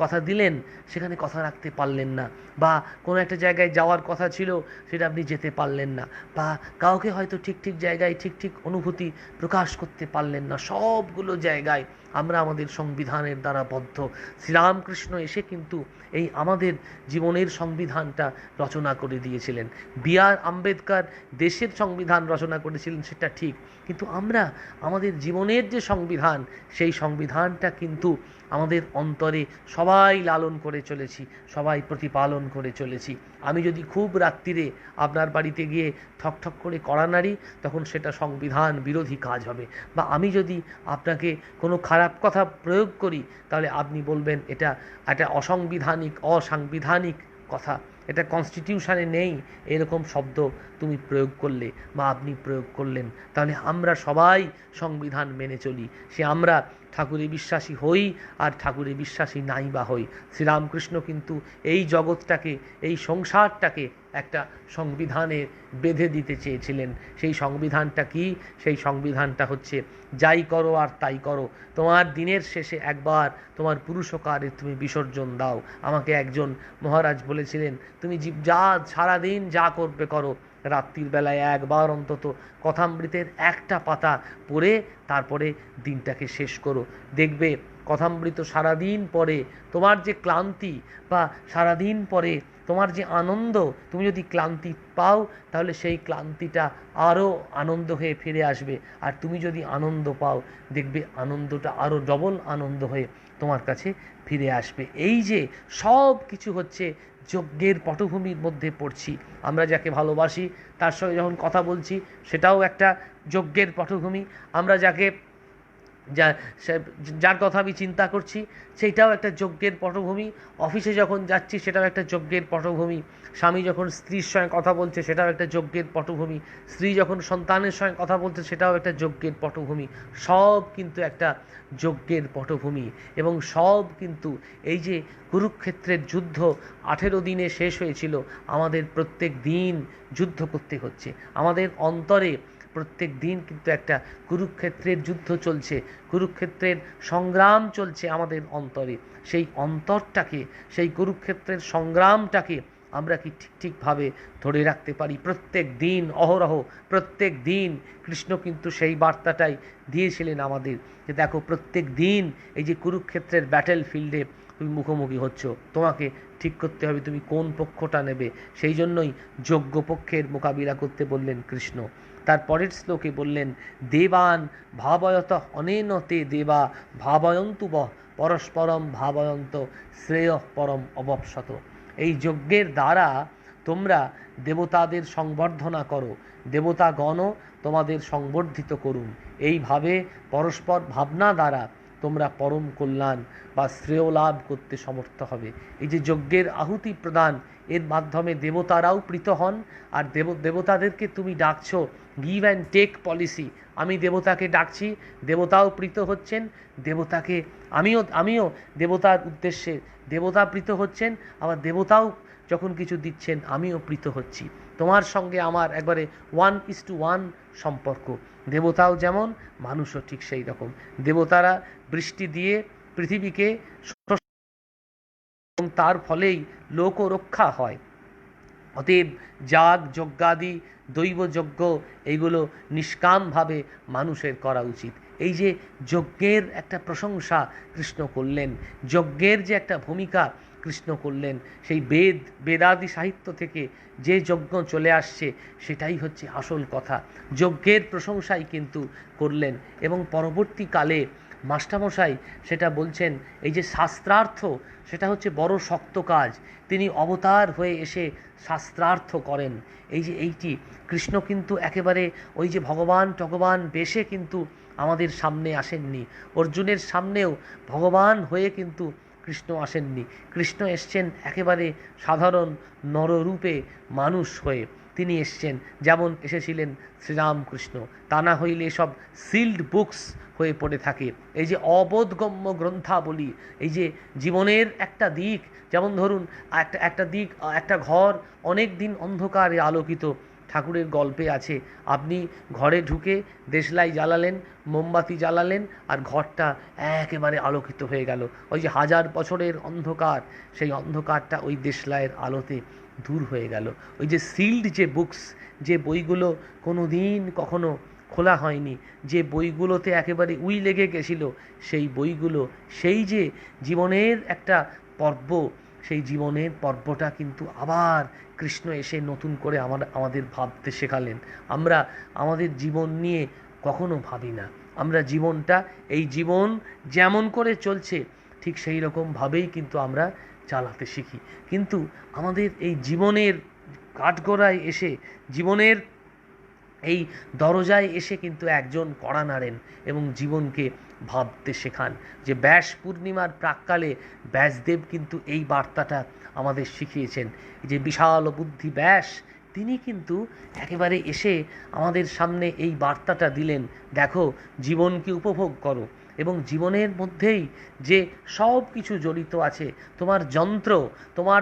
কথা দিলেন, সেখানে কথা রাখতে পারলেন না, বা কোনো একটা জায়গায় যাওয়ার কথা ছিল সেটা আপনি যেতে পারলেন না, বা কাউকে হয়তো ঠিক জায়গায় ঠিক অনুভূতি প্রকাশ করতে পারলেন না। সবগুলো জায়গায় আমরা আমাদের সংবিধানের দ্বারা বদ্ধ। শ্রীরামকৃষ্ণ এসে কিন্তু এই আমাদের জীবনের সংবিধানটা রচনা করে দিয়েছিলেন। বি.আর. আম্বেদকর দেশের সংবিধান রচনা করেছিলেন, সেটা ঠিক, কিন্তু আমরা আমাদের জীবনের যে সংবিধান, সেই সংবিধানটা কিন্তু আমাদের অন্তরে সবাই লালন করে চলেছি, সবাই প্রতিপালন করে চলেছি। আমি যদি খুব রাত্রিরে আপনার বাড়িতে গিয়ে ঠক করে কড়া নাড়ি, তখন সেটা সংবিধান বিরোধী কাজ হবে, বা আমি যদি আপনাকে কোনো খারাপ কথা প্রয়োগ করি, তাহলে আপনি বলবেন এটা একটা অসাংবিধানিক কথা, এটা কনস্টিটিউশনে নেই, এরকম শব্দ তুমি প্রয়োগ করলে বা আপনি প্রয়োগ করলেন। তাহলে আমরা সবাই সংবিধান মেনে চলি, সে আমরা ঠাকুরে বিশ্বাসী হই আর ঠাকুরে বিশ্বাসী নাই বা হই। শ্রীরামকৃষ্ণ কিন্তু এই জগৎটাকে, এই সংসারটাকে একটা সংবিধানে বেঁধে দিতে চেয়েছিলেন। সেই সংবিধানটা কি? সেই সংবিধানটা হচ্ছে, যাই করো আর তাই করো, তোমার দিনের শেষে একবার তোমার পুরুষকারে তুমি বিসর্জন দাও। আমাকে একজন মহারাজ বলেছিলেন, তুমি যা সারাদিন যা করবে করো, রাত্রির বেলায় একবার অন্তত কথামৃতের একটা পাতা পড়ে তারপরে দিনটাকে শেষ করো। দেখবে কথামৃত সারাদিন পরে তোমার যে ক্লান্তি বা সারাদিন পরে তোমার যে আনন্দ, তুমি যদি ক্লান্তি পাও তাহলে সেই ক্লান্তিটা আরও আনন্দ হয়ে ফিরে আসবে। আর তুমি যদি আনন্দ পাও দেখবে আনন্দটা আরও ডবল আনন্দ হয়ে তোমার কাছে ফিরে আসবে। এই যে সব কিছু হচ্ছে যজ্ঞের পটভূমির মধ্যে পড়ছি। আমরা যাকে ভালোবাসি তার সঙ্গে যখন কথা বলছি সেটাও একটা যজ্ঞের পটভূমি। আমরা যাকে যার কথা আমি চিন্তা করছি সেইটাও একটা যজ্ঞের পটভূমি। অফিসে যখন যাচ্ছি সেটাও একটা যজ্ঞের পটভূমি। স্বামী যখন স্ত্রীর সঙ্গে কথা বলছে সেটাও একটা যজ্ঞের পটভূমি। স্ত্রী যখন সন্তানের সঙ্গে কথা বলছে সেটাও একটা যজ্ঞের পটভূমি। সব কিন্তু একটা যজ্ঞের পটভূমি। এবং সব কিন্তু এই যে কুরুক্ষেত্রের যুদ্ধ 18 দিনে শেষ হয়েছিল, আমাদের প্রত্যেক দিন যুদ্ধ করতে হচ্ছে। আমাদের অন্তরে প্রত্যেক দিন কিন্তু একটা কুরুক্ষেত্রের যুদ্ধ চলছে, কুরুক্ষেত্রের সংগ্রাম চলছে আমাদের অন্তরে। সেই অন্তরটাকে, সেই কুরুক্ষেত্রের সংগ্রামটাকে আমরা কি ঠিকভাবে ধরে রাখতে পারি? প্রত্যেক দিন অহরহ, প্রত্যেক দিন কৃষ্ণ কিন্তু সেই বার্তাটাই দিয়েছিলেন আমাদের, যে দেখো প্রত্যেক দিন এই যে কুরুক্ষেত্রের ব্যাটেল ফিল্ডে তুমি মুখোমুখি হচ্ছ, তোমাকে ঠিক করতে হবে তুমি কোন পক্ষটা নেবে। সেই জন্যই যোগ্য পক্ষের মোকাবিলা করতে বললেন কৃষ্ণ। তার পরের শ্লোকে বললেন, দেবান ভাবয়ত অনেন তে দেবা ভাবয়ন্তু বহ পরস্পরম ভাবয়ন্ত শ্রেয় পরম অবপসত। এই যজ্ঞের দ্বারা তোমরা দেবতাদের সংবর্ধনা করো, দেবতাগণও তোমাদের সংবর্ধিত করুন। এইভাবে পরস্পর ভাবনা দ্বারা তোমরা পরম কল্যাণ বা শ্রেয় লাভ করতে সমর্থ হবে। এই যে যজ্ঞের আহুতি প্রদান, এর মাধ্যমে দেবতারাও প্রীত হন। আর দেবতাদেরকে তুমি ডাকছো, গিভ অ্যান্ড টেক পলিসি। আমি দেবতাকে ডাকছি, দেবতাও প্রীত হচ্ছেন, দেবতাকে আমিও দেবতার উদ্দেশ্যে, দেবতা প্রীত হচ্ছেন, আবার দেবতাও যখন কিছু দিচ্ছেন আমিও প্রীত হচ্ছি। তোমার সঙ্গে আমার একবারে 1:1 সম্পর্ক। দেবতাও যেমন, মানুষও ঠিক সেই রকম। দেবতারা বৃষ্টি দিয়ে পৃথিবীকে, এবং তার ফলেই লোক রক্ষা হয়। অতএব যাগ যজ্ঞাদি দৈবযজ্ঞ এইগুলো নিষ্কামভাবে মানুষের করা উচিত। এই যে যজ্ঞের একটা প্রশংসা কৃষ্ণ করলেন, যজ্ঞের যে একটা ভূমিকা কৃষ্ণ করলেন, সেই বেদাদি সাহিত্য থেকে যে যজ্ঞ চলে আসছে সেটাই হচ্ছে আসল কথা। যজ্ঞের প্রশংসাই কিন্তু করলেন। এবং পরবর্তীকালে মাস্টারমশাই সেটা বলছেন, এই যে শাস্ত্রার্থ, সেটা হচ্ছে বড় শক্ত কাজ। তিনি অবতার হয়ে এসে শাস্ত্রার্থ করেন। এই যে এইটি কৃষ্ণ কিন্তু একেবারে ওই যে ভগবান বেশে কিন্তু আমাদের সামনে আসেননি। অর্জুনের সামনেও ভগবান হয়ে কিন্তু কৃষ্ণ আসেননি। কৃষ্ণ এসছেন একেবারে সাধারণ নররূপে, মানুষ হয়ে তিনি এসছেন। যেমন এসেছিলেন শ্রীরামকৃষ্ণ, তা না হইলে সব সিল্ড বুকস হয়ে পড়ে থাকে। এই যে অবোধগম্য গ্রন্থাবলী, এই যে জীবনের একটা দিক, যেমন ধরুন একটা দিক, একটা ঘর অনেক দিন অন্ধকারে আলোকিত, ঠাকুরের গল্পে আছে। আপনি ঘরে ঢুকে দেশলাই জ্বালালেন, মোমবাতি জ্বালালেন, আর ঘরটা একেবারে আলোকিত হয়ে গেল। ওই যে 1000 বছরের অন্ধকার, সেই অন্ধকারটা ওই দেশলাইয়ের আলোতে দূর হয়ে গেল। ওই যে সিল্ড যে বুকস, যে বইগুলো কোনো দিন কখনো খোলা হয়নি, যে বইগুলোতে একেবারে উই লেগে গেছিল, সেই বইগুলো, সেই যে জীবনের একটা পর্ব, সেই জীবনের পর্বটা কিন্তু আবার কৃষ্ণ এসে নতুন করে আমাদের ভাবতে শেখালেন। আমরা আমাদের জীবন নিয়ে কখনো ভাবি না। আমরা জীবনটা, এই জীবন যেমন করে চলছে ঠিক সেই রকমভাবেই কিন্তু আমরা চালাতে শিখি। কিন্তু আমাদের এই জীবনের কাঠগড়ায় এসে, জীবনের এই দরজায় এসে কিন্তু একজন কড়া নাড়েন এবং জীবনকে ভাবতে শেখান। যে ব্যাস পূর্ণিমার প্রাক্কালে ব্যাসদেব কিন্তু এই বার্তাটা আমাদের শিখিয়েছেন। যে বিশাল বুদ্ধি ব্যাস, তিনি কিন্তু একেবারে এসে আমাদের সামনে এই বার্তাটা দিলেন, দেখো জীবনকে উপভোগ করো। এবং জীবনের মধ্যেই যে সব কিছু জড়িত আছে, তোমার যন্ত্র, তোমার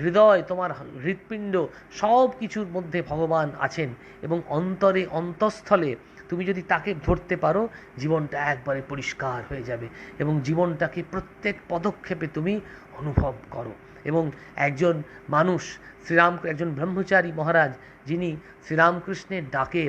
হৃদয়, তোমার হৃৎপিণ্ড, সব কিছুর মধ্যে ভগবান আছেন। এবং অন্তরে অন্তঃস্থলে তুমি যদি তাকে ধরতে পারো, জীবনটা একবারে পরিষ্কার হয়ে যাবে এবং জীবনটাকে প্রত্যেক পদক্ষেপে তুমি অনুভব করো। এবং একজন মানুষ, একজন ব্রহ্মচারী মহারাজ, যিনি শ্রীরামকৃষ্ণের ডাকে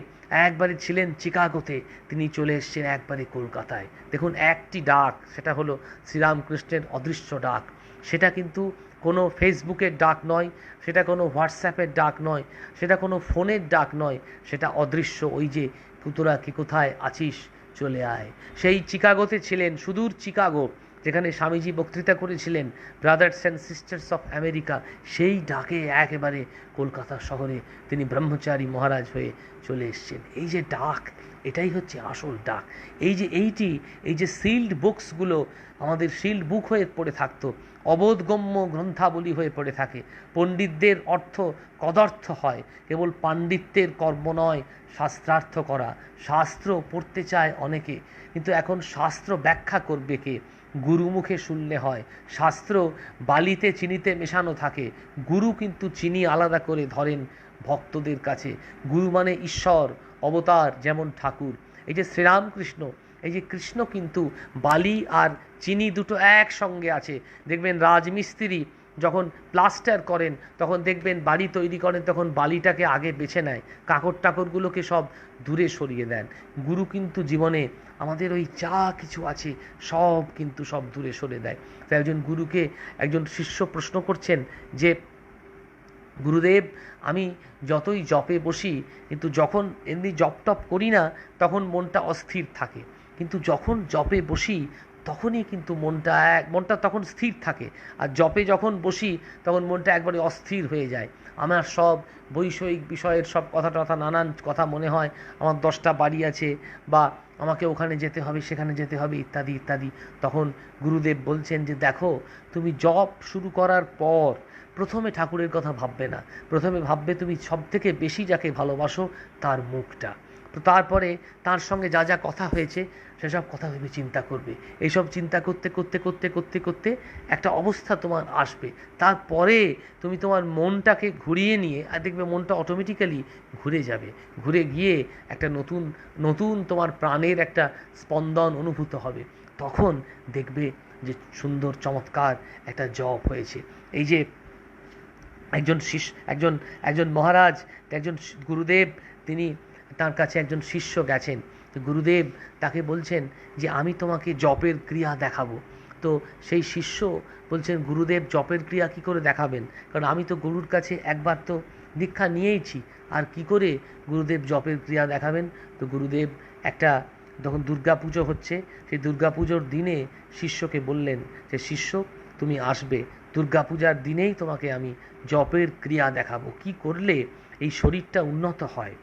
একবারে ছিলেন চিকাগোতে, তিনি চলে এসছেন একবারে কলকাতায়। দেখুন, একটি ডাক, সেটা হলো শ্রীরামকৃষ্ণের অদৃশ্য ডাক। সেটা কিন্তু কোনো ফেসবুকের ডাক নয়, সেটা কোনো হোয়াটসঅ্যাপের ডাক নয়, সেটা কোনো ফোনের ডাক নয়, সেটা অদৃশ্য। ওই যে পুতরা কি কোথায় আছিস, চলে আয়। সেই চিকাগোতে ছিলেন, সুদূর চিকাগো, যেখানে স্বামীজি বক্তৃতা করেছিলেন, brothers and sisters of America. সেই ডাকে একেবারে কলকাতা শহরে তিনি ব্রহ্মচারী মহারাজ হয়ে চলে এসছেন। এই যে ডাক, এটাই হচ্ছে আসল ডাক। এই যে সিল্ড বুকসগুলো আমাদের সিল্ড বুক হয়ে পড়ে থাকতো, অবোধগম্য গ্রন্থাবলী হয়ে পড়ে থাকে। পণ্ডিতদের অর্থ কদর্থ হয়, কেবল পাণ্ডিত্যের কর্ম নয় শাস্ত্রার্থ করা। শাস্ত্র পড়তে চায় অনেকে, কিন্তু এখন শাস্ত্র ব্যাখ্যা করবে কে? গুরুমুখে শুনলে হয়। শাস্ত্র বালিতে চিনিতে মেশানো থাকে, গুরু কিন্তু চিনি আলাদা করে ধরেন ভক্তদের কাছে। গুরু মানে ঈশ্বর, অবতার, যেমন ঠাকুর। এই যে শ্রীরামকৃষ্ণ, এই যে কৃষ্ণ কিন্তু বালি আর চিনি দুটো একসঙ্গে আছে। দেখবেন রাজমিস্ত্রি যখন প্লাস্টার করেন, তখন দেখবেন বাড়ি তৈরি করেন, তখন বালিটাকে আগে বেছে নেয়, কাঁকর টাকরগুলোকে সব দূরে সরিয়ে দেন। গুরু কিন্তু জীবনে আমাদের ওই যা কিছু আছে সব দূরে সরে দেয়। তাই একজন গুরুকে একজন শিষ্য প্রশ্ন করছেন যে, গুরুদেব, আমি যতই জপে বসি, কিন্তু যখন এমনি জপ টপ করি না, তখন মনটা অস্থির থাকে, কিন্তু যখন জপে বসি তখনই কিন্তু মনটা তখন স্থির থাকে, আর জপে যখন বসি তখন মনটা একবারে অস্থির হয়ে যায়। আমার সব বৈষয়িক বিষয়ের সব কথা নানান কথা মনে হয়, আমার 10টা বাড়ি আছে, বা আমাকে ওখানে যেতে হবে, সেখানে যেতে হবে, ইত্যাদি ইত্যাদি। তখন গুরুদেব বলছেন যে, দেখো, তুমি জপ শুরু করার পর প্রথমে ঠাকুরের কথা ভাববে না, প্রথমে ভাববে তুমি সবথেকে বেশি যাকে ভালোবাসো তার মুখটা। তো তারপরে তার সঙ্গে যা যা কথা হয়েছে সেসব কথা ভেবে চিন্তা করবে। এইসব চিন্তা করতে করতে করতে করতে করতে একটা অবস্থা তোমার আসবে। তারপরে তুমি তোমার মনটাকে ঘুরিয়ে নিয়ে, আর দেখবে মনটা অটোমেটিক্যালি ঘুরে যাবে, ঘুরে গিয়ে একটা নতুন নতুন তোমার প্রাণের একটা স্পন্দন অনুভূত হবে। তখন দেখবে যে সুন্দর চমৎকার একটা জপ হয়েছে। এই যে একজন মহারাজ, একজন গুরুদেব, তিনি তার কাছে একজন শিষ্য গেছেন। তো গুরুদেব তাকে বলছেন যে, আমি তোমাকে জপের ক্রিয়া দেখাবো। তো সেই শিষ্য বলছেন, গুরুদেব জপের ক্রিয়া কি করে দেখাবেন? কারণ আমি তো গুরুর কাছে একবার তো দীক্ষা নিয়েইছি, আর কি করে গুরুদেব জপের ক্রিয়া দেখাবেন? তো গুরুদেব যখন দুর্গা পুজো হচ্ছে, সেই দুর্গা পুজোর দিনে শিষ্যকে বললেন যে, শিষ্য, তুমি আসবে, দুর্গা পূজার দিনেই তোমাকে আমি জপের ক্রিয়া দেখাবো, কি করলে এই শরীরটা উন্নত হয়,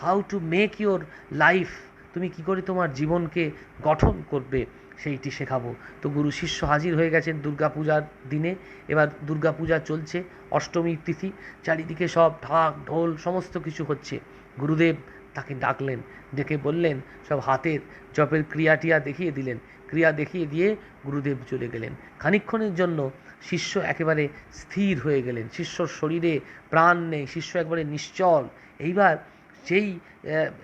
how to make your life, তুমি কি করে তোমার জীবনকে গঠন করবে, সেইটি শেখাবো। তো গুরু শিষ্য হাজির হয়ে গেছেন দুর্গা পূজার দিনে। এবার দুর্গা পূজা চলছে, অষ্টমীর তিথি, চারিদিকে সব ঢাক ঢোল সমস্ত কিছু হচ্ছে। গুরুদেব তাকে ডাকলেন, ডেকে বললেন, সব হাতের জপের ক্রিয়া দেখিয়ে দিলেন। ক্রিয়া দেখিয়ে দিয়ে গুরুদেব চলে গেলেন। খানিকক্ষণের জন্য শিষ্য একেবারে স্থির হয়ে গেলেন, শিষ্যর শরীরে প্রাণ নেই, শিষ্য একবারে নিশ্চল। এইবার যেই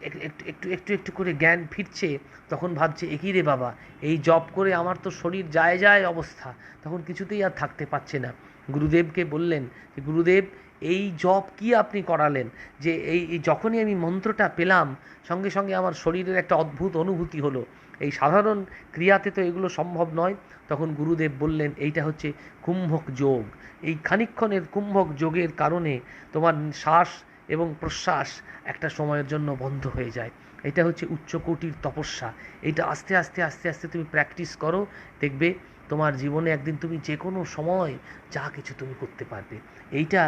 একটু একটু একটু একটু করে জ্ঞান ফিরছে, তখন ভাবছে, একই রে বাবা, এই জপ করে আমার তো শরীর যায় যায় অবস্থা, তখন কিছুতেই আর থাকতে পারছে না। গুরুদেবকে বললেন যে, গুরুদেব, এই জপ কি আপনি করালেন? যে এই যখনই আমি মন্ত্রটা পেলাম, সঙ্গে সঙ্গে আমার শরীরের একটা অদ্ভুত অনুভূতি হলো, এই সাধারণ ক্রিয়াতে তো এগুলো সম্ভব নয়। তখন গুরুদেব বললেন, এইটা হচ্ছে কুম্ভক যোগ। এই খানিকক্ষণের কুম্ভক যোগের কারণে তোমার শ্বাস এবং প্রশ্বাস একটা সময়ের জন্য বন্ধ হয়ে যায়। এটা হচ্ছে উচ্চকোটির তপস্যা। এটা আস্তে আস্তে আস্তে আস্তে তুমি প্র্যাকটিস করো, দেখবে তোমার জীবনে একদিন তুমি যে কোনো সময় যা কিছু তুমি করতে পারবে। এইটা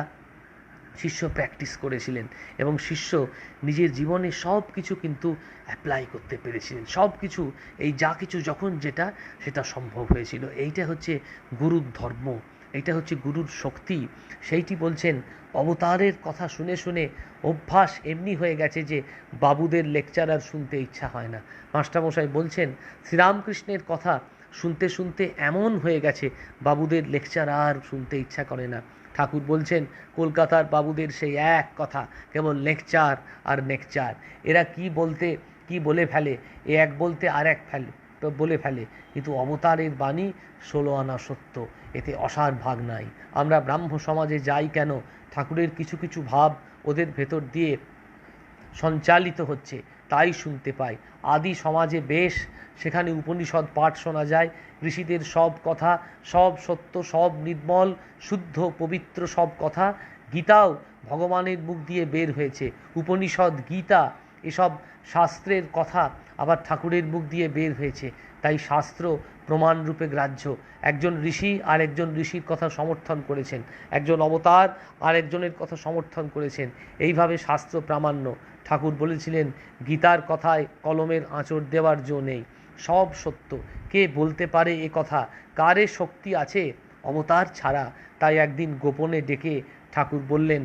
শিষ্য প্র্যাকটিস করেছিলেন, এবং শিষ্য নিজের জীবনে সব কিছু কিন্তু অ্যাপ্লাই করতে পেরেছিলেন। সব কিছু, এই যা কিছু যখন সেটা সম্ভব হয়েছিল। এইটা হচ্ছে গুরুর ধর্ম, এইটা হচ্ছে গুরুর শক্তি। সেইটি বলছেন, অবতারের কথা শুনে শুনে অভ্যাস এমনি হয়ে গেছে যে বাবুদের লেকচার আর শুনতে ইচ্ছা হয় না। মাস্টারমশাই বলছেন, শ্রীরামকৃষ্ণের কথা শুনতে শুনতে এমন হয়ে গেছে বাবুদের লেকচার আর শুনতে ইচ্ছা করে না। ঠাকুর বলছেন কলকাতার বাবুদের সেই এক কথা, কেবল লেকচার আর লেকচার। এরা কি বলে ফেলে, এক বলতে আর এক বলে ফেলে, কিন্তু অবতারের বাণী 16 আনা সত্য, এতে অসার ভাগ নাই। আমরা ব্রাহ্ম সমাজে যাই কেন, ঠাকুরের কিছু কিছু ভাব ওদের ভেতর দিয়ে সঞ্চালিত হচ্ছে তাই শুনতে পাই। আদি সমাজে বেশ, সেখানে উপনিষদ পাঠ শোনা যায়, ঋষিদের সব কথা, সব সত্য, সব নির্মল শুদ্ধ পবিত্র সব কথা। গীতাও ভগবানের মুখ দিয়ে বের হয়েছে, উপনিষদ গীতা এসব শাস্ত্রের কথা আবার ঠাকুরের মুখ দিয়ে বের হয়েছে, তাই শাস্ত্র প্রমাণরূপে গ্রাহ্য। একজন ঋষি আর একজন ঋষির কথা সমর্থন করেছেন, একজন অবতার আর একজনের কথা সমর্থন করেছেন, এইভাবে শাস্ত্র প্রামাণ্য। ঠাকুর বলেছিলেন গীতার কথায় কলমের আঁচড় দেওয়ার জো নেই, সব সত্য। কে বলতে পারে এ কথা, কারে শক্তি আছে অবতার ছাড়া? তাই একদিন গোপনে ডেকে ঠাকুর বললেন,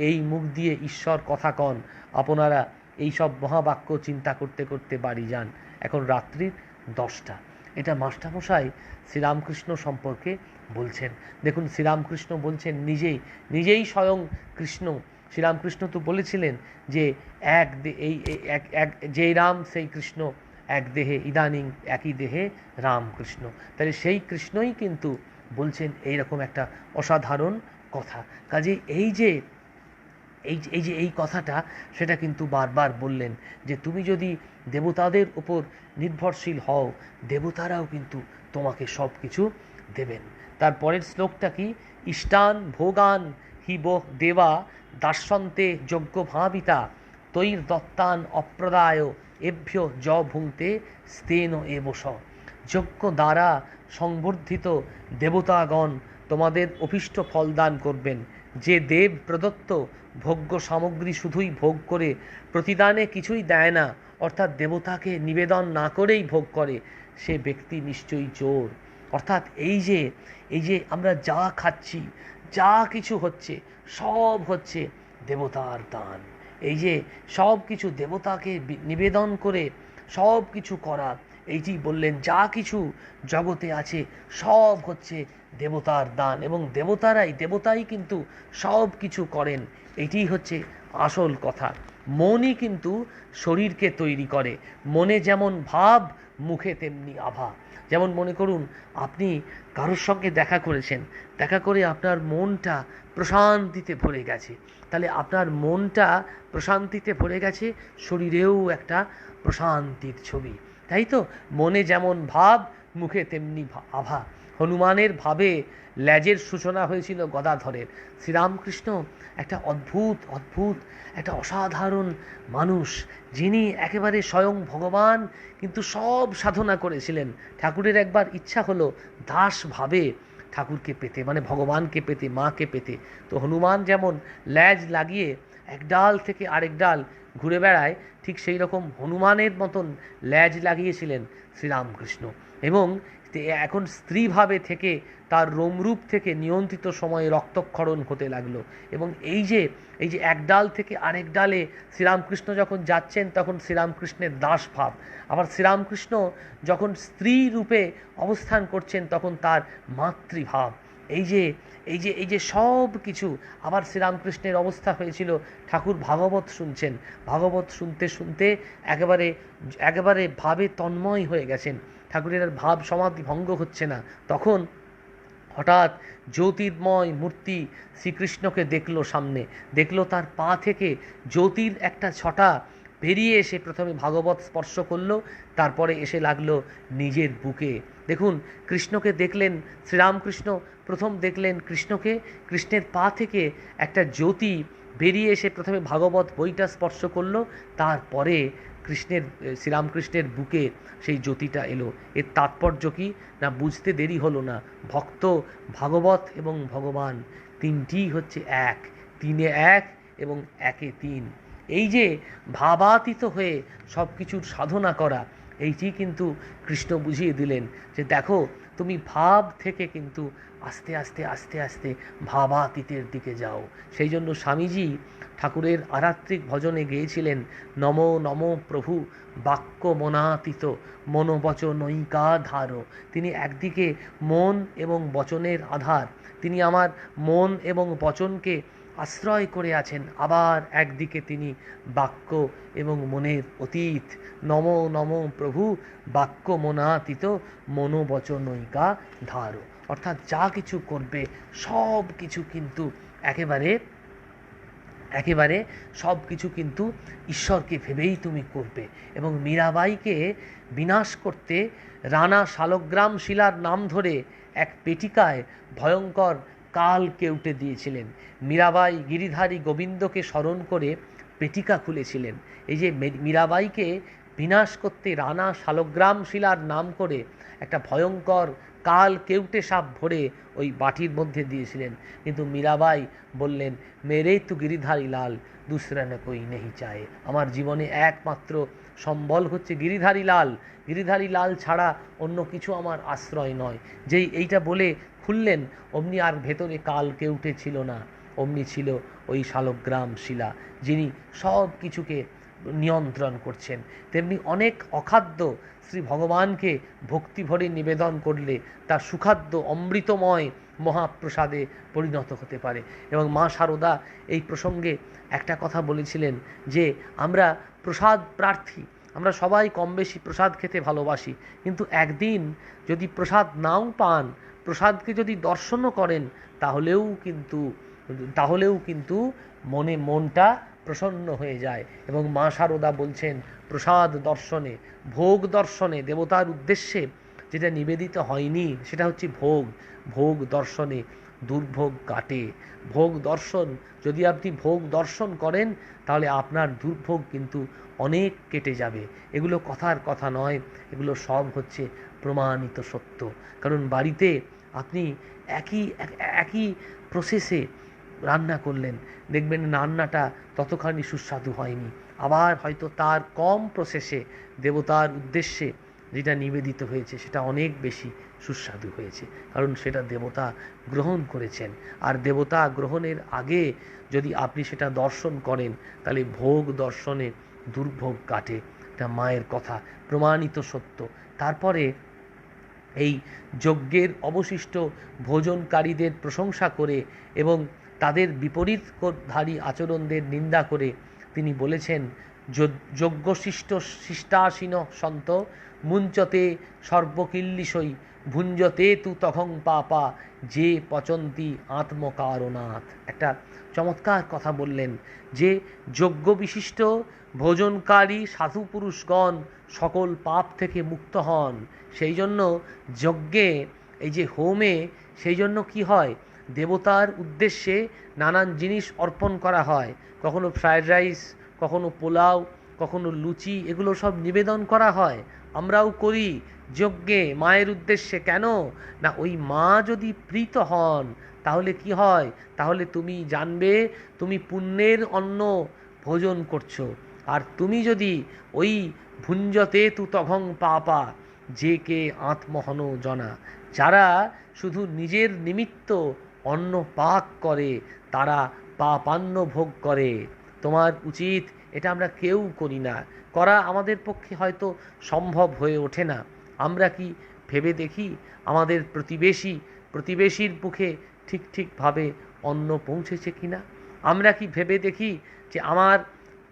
এই মুখ দিয়ে ঈশ্বর কথা কন, আপনারা এই সব মহাবাক্য চিন্তা করতে করতে বাড়ি যান। এখন রাত্রির 10টা। এটা মাস্টারমশাই শ্রীরামকৃষ্ণ সম্পর্কে বলছেন। দেখুন শ্রীরামকৃষ্ণ বলছেন নিজেই স্বয়ং কৃষ্ণ। শ্রীরামকৃষ্ণ তো বলেছিলেন যে যেই রাম সেই কৃষ্ণ, এক দেহে ইদানিং একই দেহে রামকৃষ্ণ। তাহলে সেই কৃষ্ণই কিন্তু বলছেন এইরকম একটা অসাধারণ কথা। কাজে এই কথাটা সেটা কিন্তু বারবার বললেন যে তুমি যদি দেবতাদের উপর নির্ভরশীল হও, দেবতারাও কিন্তু তোমাকে সব কিছু দেবেন। তারপরের শ্লোকটা কি, ইষ্টান ভোগান হি বহ দেবা দাস্যন্তে যজ্ঞ ভাবিতা তৈর দত্তান অপ্রদায় এভ্য য ভুংতে স্তেন এবস। যজ্ঞ দ্বারা সংবর্ধিত দেবতাগণ তোমাদের অভীষ্ট ফল দান করবেন। যে দেব প্রদত্ত ভোগ্য সামগ্রী শুধুই ভোগ করে প্রতিদানে কিছুই দেয় না, অর্থাৎ দেবতাকে নিবেদন না করেই ভোগ করে, সে ব্যক্তি নিশ্চয়ই চোর। অর্থাৎ এই যে আমরা যা খাচ্ছি, যা কিছু হচ্ছে, সব হচ্ছে দেবতার দান। এই যে সব কিছু দেবতাকে নিবেদন করে সব কিছু করা, এইটি বললেন যা কিছু জগতে আছে সব হচ্ছে দেবতার দান, এবং দেবতাই কিন্তু সব কিছু করেন। এটি হচ্ছে আসল কথা। মনই কিন্তু শরীরকে তৈরি করে। মনে যেমন ভাব, মুখে তেমনি আভা। যেমন মনে করুন আপনি কারোর সঙ্গে দেখা করেছেন, দেখা করে আপনার মনটা প্রশান্তিতে ভরে গেছে, তাহলে আপনার মনটা প্রশান্তিতে ভরে গেছে, শরীরেও একটা প্রশান্তির ছবি, তাই তো? মনে যেমন ভাব, মুখে তেমনি আভা। হনুমানের ভাবে ল্যাজের সূচনা হয়েছিল গদাধরের। শ্রীরামকৃষ্ণ একটা অদ্ভুত একটা অসাধারণ মানুষ, যিনি একেবারে স্বয়ং ভগবান, কিন্তু সব সাধনা করেছিলেন। ঠাকুরের একবার ইচ্ছা হলো দাস ভাবে ঠাকুরকে পেতে, মানে ভগবানকে পেতে, মাকে পেতে। তো হনুমান যেমন ল্যাজ লাগিয়ে এক ডাল থেকে আরেক ডাল ঘুরে বেড়ায়, ঠিক সেই রকম হনুমানের মতন ল্যাজ লাগিয়েছিলেন শ্রীরামকৃষ্ণ। এবং এখন স্ত্রীভাবে থেকে তার রোমরূপ থেকে নিয়ন্ত্রিত সময়ে রক্তক্ষরণ হতে লাগলো। এবং এই যে এক ডাল থেকে আরেক ডালে শ্রীরামকৃষ্ণ যখন যাচ্ছেন, তখন শ্রীরামকৃষ্ণের দাস ভাব। আবার শ্রীরামকৃষ্ণ যখন স্ত্রী রূপে অবস্থান করছেন, তখন তার মাতৃভাব। এই যে সব কিছু। আবার শ্রীরামকৃষ্ণের অবস্থা হয়েছিল, ঠাকুর ভাগবত শুনছেন, ভাগবত শুনতে শুনতে একেবারে ভাবে তন্ময় হয়ে গেছেন, ঠাকুরের আর ভাব সমাধি ভঙ্গ হচ্ছে না। তখন হঠাৎ জ্যোতির্ময় মূর্তি শ্রীকৃষ্ণকে দেখলো, সামনে দেখলো তার পা থেকে জ্যোতির একটা ছটা বেরিয়ে এসে প্রথমে ভাগবত স্পর্শ করলো, তারপরে এসে লাগলো নিজের বুকে। দেখুন কৃষ্ণকে দেখলেন, শ্রীরামকৃষ্ণ প্রথম দেখলেন কৃষ্ণকে, কৃষ্ণের পা থেকে একটা জ্যোতি বেরিয়ে এসে প্রথমে ভাগবত বইটা স্পর্শ করলো, তারপরে শ্রীরামকৃষ্ণের বুকে সেই জ্যোতিটা এলো। এর তাৎপর্য কি না, বুঝতে দেরি হলো না। ভক্ত, ভাগবত এবং ভগবান তিনটিই হচ্ছে এক, তিনে এক এবং একে তিন। এই যে ভাবাতীত হয়ে সব কিছুর সাধনা করা, এইটি কিন্তু কৃষ্ণ বুঝিয়ে দিলেন যে দেখো তুমি ভাব থেকে কিন্তু আস্তে আস্তে আস্তে আস্তে ভাবাতীতের দিকে যাও। সেই জন্য স্বামীজি ঠাকুরের আরাত্রিক ভজনে গেয়েছিলেন, নমো নমো প্রভু বাক্য মনাতীত মনোবচনৈকা ধার। তিনি একদিকে মন এবং বচনের আধার, তিনি আমার মন এবং বচনকে আশ্রয় করে আছেন, আবার একদিকে তিনি বাক্য এবং মনের অতীত। নমো নমো প্রভু বাক্য মনাতীত মনোবচনৈকা ধার। অর্থাৎ যা কিছু করবে সব কিছু কিন্তু একেবারে একেবারে সব কিছু কিন্তু ঈশ্বরকে ভেবেই তুমি করবে। এবং মীরাবাইকে বিনাশ করতে রানা শালগ্রাম শিলার নাম ধরে এক পেটিকায় ভয়ঙ্কর কাল কেউটে দিয়েছিলেন। মীরাবাই গিরিধারী গোবিন্দকে স্মরণ করে পেটিকা খুলেছিলেন। এই যে মীরাবাইকে বিনাশ করতে রানা শালগ্রাম শিলার নাম করে একটা ভয়ঙ্কর কাল কেউটে সাপ ভরে ওই বাটির মধ্যে দিয়েছিলেন। কিন্তু মীরাবাই বললেন, মেরে তু গিরিধারী লাল দুসরা না কই নেই চায়। আমার জীবনে একমাত্র সম্বল হচ্ছে গিরিধারী লাল, গিরিধারী লাল ছাড়া অন্য কিছু আমার আশ্রয় নয়। যেই এইটা বলে খুললেন, অমনি আর ভেতরে কাল কেউটে ছিল না, অমনি ছিল ওই শালগ্রাম শিলা, যিনি সব কিছুকে নিয়ন্ত্রণ করছেন। তেমনি অনেক অখাদ্য শ্রী ভগবানকে ভক্তি ভরে নিবেদন করলে তা সুখাদ্য অমৃতময় মহাপ্রসাদে পরিণত হতে পারে। এবং মা শারদা এই প্রসঙ্গে একটা কথা বলেছিলেন যে আমরা প্রসাদ প্রার্থী, আমরা সবাই কম বেশি প্রসাদ খেতে ভালোবাসি, কিন্তু একদিন যদি প্রসাদ নাও পান, প্রসাদকে যদি দর্শনও করেন, তাহলেও কিন্তু মনটা প্রসন্ন হয়ে যায়। এবং মা শারদা বলছেন, প্রসাদ দর্শনে, ভোগ দর্শনে, দেবতার উদ্দেশ্যে যেটা নিবেদিত হয়নি সেটা হচ্ছে ভোগ, ভোগ দর্শনে দুর্ভোগ কাটে। ভোগ দর্শন, যদি আপনি ভোগ দর্শন করেন তাহলে আপনার দুর্ভোগ কিন্তু অনেক কেটে যাবে। এগুলো কথার কথা নয়, এগুলো সব হচ্ছে প্রমাণিত সত্য। কারণ বাড়িতে আপনি একই প্রসেসে রান্না করলেন, দেখবেন রান্নাটা ততখানি সুস্বাদু হয়নি। আবার হয়তো তার কম প্রসেসে দেবতার উদ্দেশ্যে যেটা নিবেদিত হয়েছে সেটা অনেক বেশি সুস্বাদু হয়েছে, কারণ সেটা দেবতা গ্রহণ করেছেন। আর দেবতা গ্রহণের আগে যদি আপনি সেটা দর্শন করেন তাহলে ভোগ দর্শনে দুর্ভোগ কাটে। এটা মায়ের কথা, প্রমাণিত সত্য। তারপরে এই যজ্ঞের অবশিষ্ট ভোজনকারীদের প্রশংসা করে এবং তাদের বিপরীতধারী আচরণদের নিন্দা করে তিনি বলেছেন, যজ্ঞশিষ্ট শিষ্টাসীন সন্ত মুঞ্চতে সর্বকিল্লিশই ভুঞ্জতে তু তখং পাপা যে পচন্তি আত্মকারণাৎ। একটা চমৎকার কথা বললেন যে যজ্ঞ বিশিষ্ট ভোজনকারী সাধু পুরুষগণ সকল পাপ থেকে মুক্ত হন। সেই জন্য যজ্ঞে, এই যে হোমে, সেই জন্য কি হয়, দেবতার উদ্দেশ্যে নানান জিনিস অর্পণ করা হয়। কখনো ফ্রায়েড রাইস, কখনো পোলাও, কখনো লুচি, এগুলো সব নিবেদন করা হয়। আমরাও করি যজ্ঞে মায়ের উদ্দেশ্যে। কেন না, ওই মা যদি প্রীত হন তাহলে কি হয়, তাহলে তুমি জানবে তুমি পুণ্যের অন্ন ভোজন করছো। আর তুমি যদি ওই ভুঞ্জতে তু তখং পাপা যে কে আত্মহন জনা, যারা শুধু নিজের নিমিত্ত অন্ন পাক করে তারা পাপান্ন ভোগ করে। তোমার উচিত, এটা আমরা কেউ করি না, করা আমাদের পক্ষে হয়তো সম্ভব হয়ে ওঠে না। আমরা কি ভেবে দেখি আমাদের প্রতিবেশীর মুখে ঠিকভাবে অন্ন পৌঁছেছে কিনা? আমরা কি ভেবে দেখি যে আমার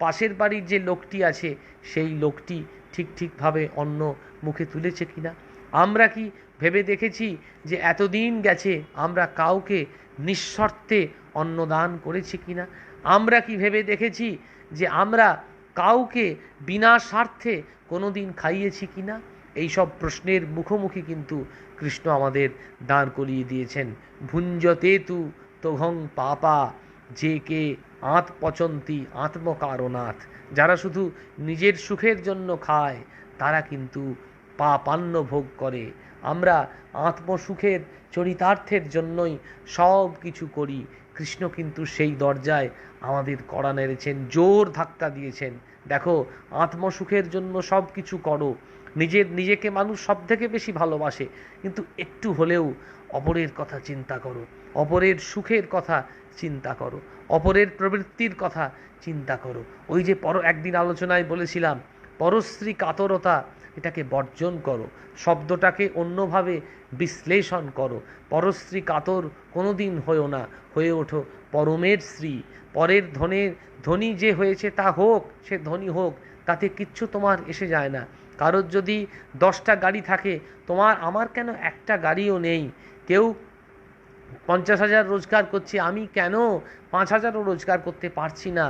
পাশের বাড়ির যে লোকটি আছে সেই লোকটি ঠিকভাবে অন্ন মুখে তুলেছে কিনা? আমরা কি ভেবে দেখেছি যে এতদিন গেছে আমরা কাউকে নিঃশর্তে অন্নদান করেছি কিনা? আমরা কি ভেবে দেখেছি যে আমরা কাউকে বিনা স্বার্থে কোনো দিন খাইয়েছি কিনা? এই সব প্রশ্নের মুখোমুখি কিন্তু কৃষ্ণ আমাদের দাঁড় করিয়ে দিয়েছেন। ভুঞ্জতে তু তোঘং পাপা যে কে আত্মপচন্তি আত্মকারণাৎ। যারা শুধু নিজের সুখের জন্য খায় তারা কিন্তু পাপান্ন ভোগ করে। আমরা আত্মসুখের চরিতার্থের জন্যই সব কিছু করি। কৃষ্ণ কিন্তু সেই দরজায় আমাদের কড়া নেড়েছেন, জোর ধাক্কা দিয়েছেন। দেখো, আত্মসুখের জন্য সব কিছু করো, নিজেকে মানুষ সব থেকে বেশি ভালোবাসে, কিন্তু একটু হলেও অপরের কথা চিন্তা করো, অপরের সুখের কথা চিন্তা করো, অপরের প্রবৃত্তির কথা চিন্তা করো। ওই যে একদিন আলোচনায় বলেছিলাম, পরশ্রী কাতরতা, এটাকে বর্জন করো, শব্দটাকে অন্যভাবে বিশ্লেষণ করো। পরশ্রী কাতর কোনো দিন হয়েও না, হয়ে ওঠো পরমের শ্রী। পরের ধনী যে হয়েছে তা হোক, সে ধনী হোক, তাতে কিচ্ছু তোমার এসে যায় না। কারোর যদি 10টা গাড়ি থাকে, আমার কেন একটা গাড়িও নেই? কেউ 50,000 রোজগার করছে, আমি কেন 5,000ও রোজগার করতে পারছি না?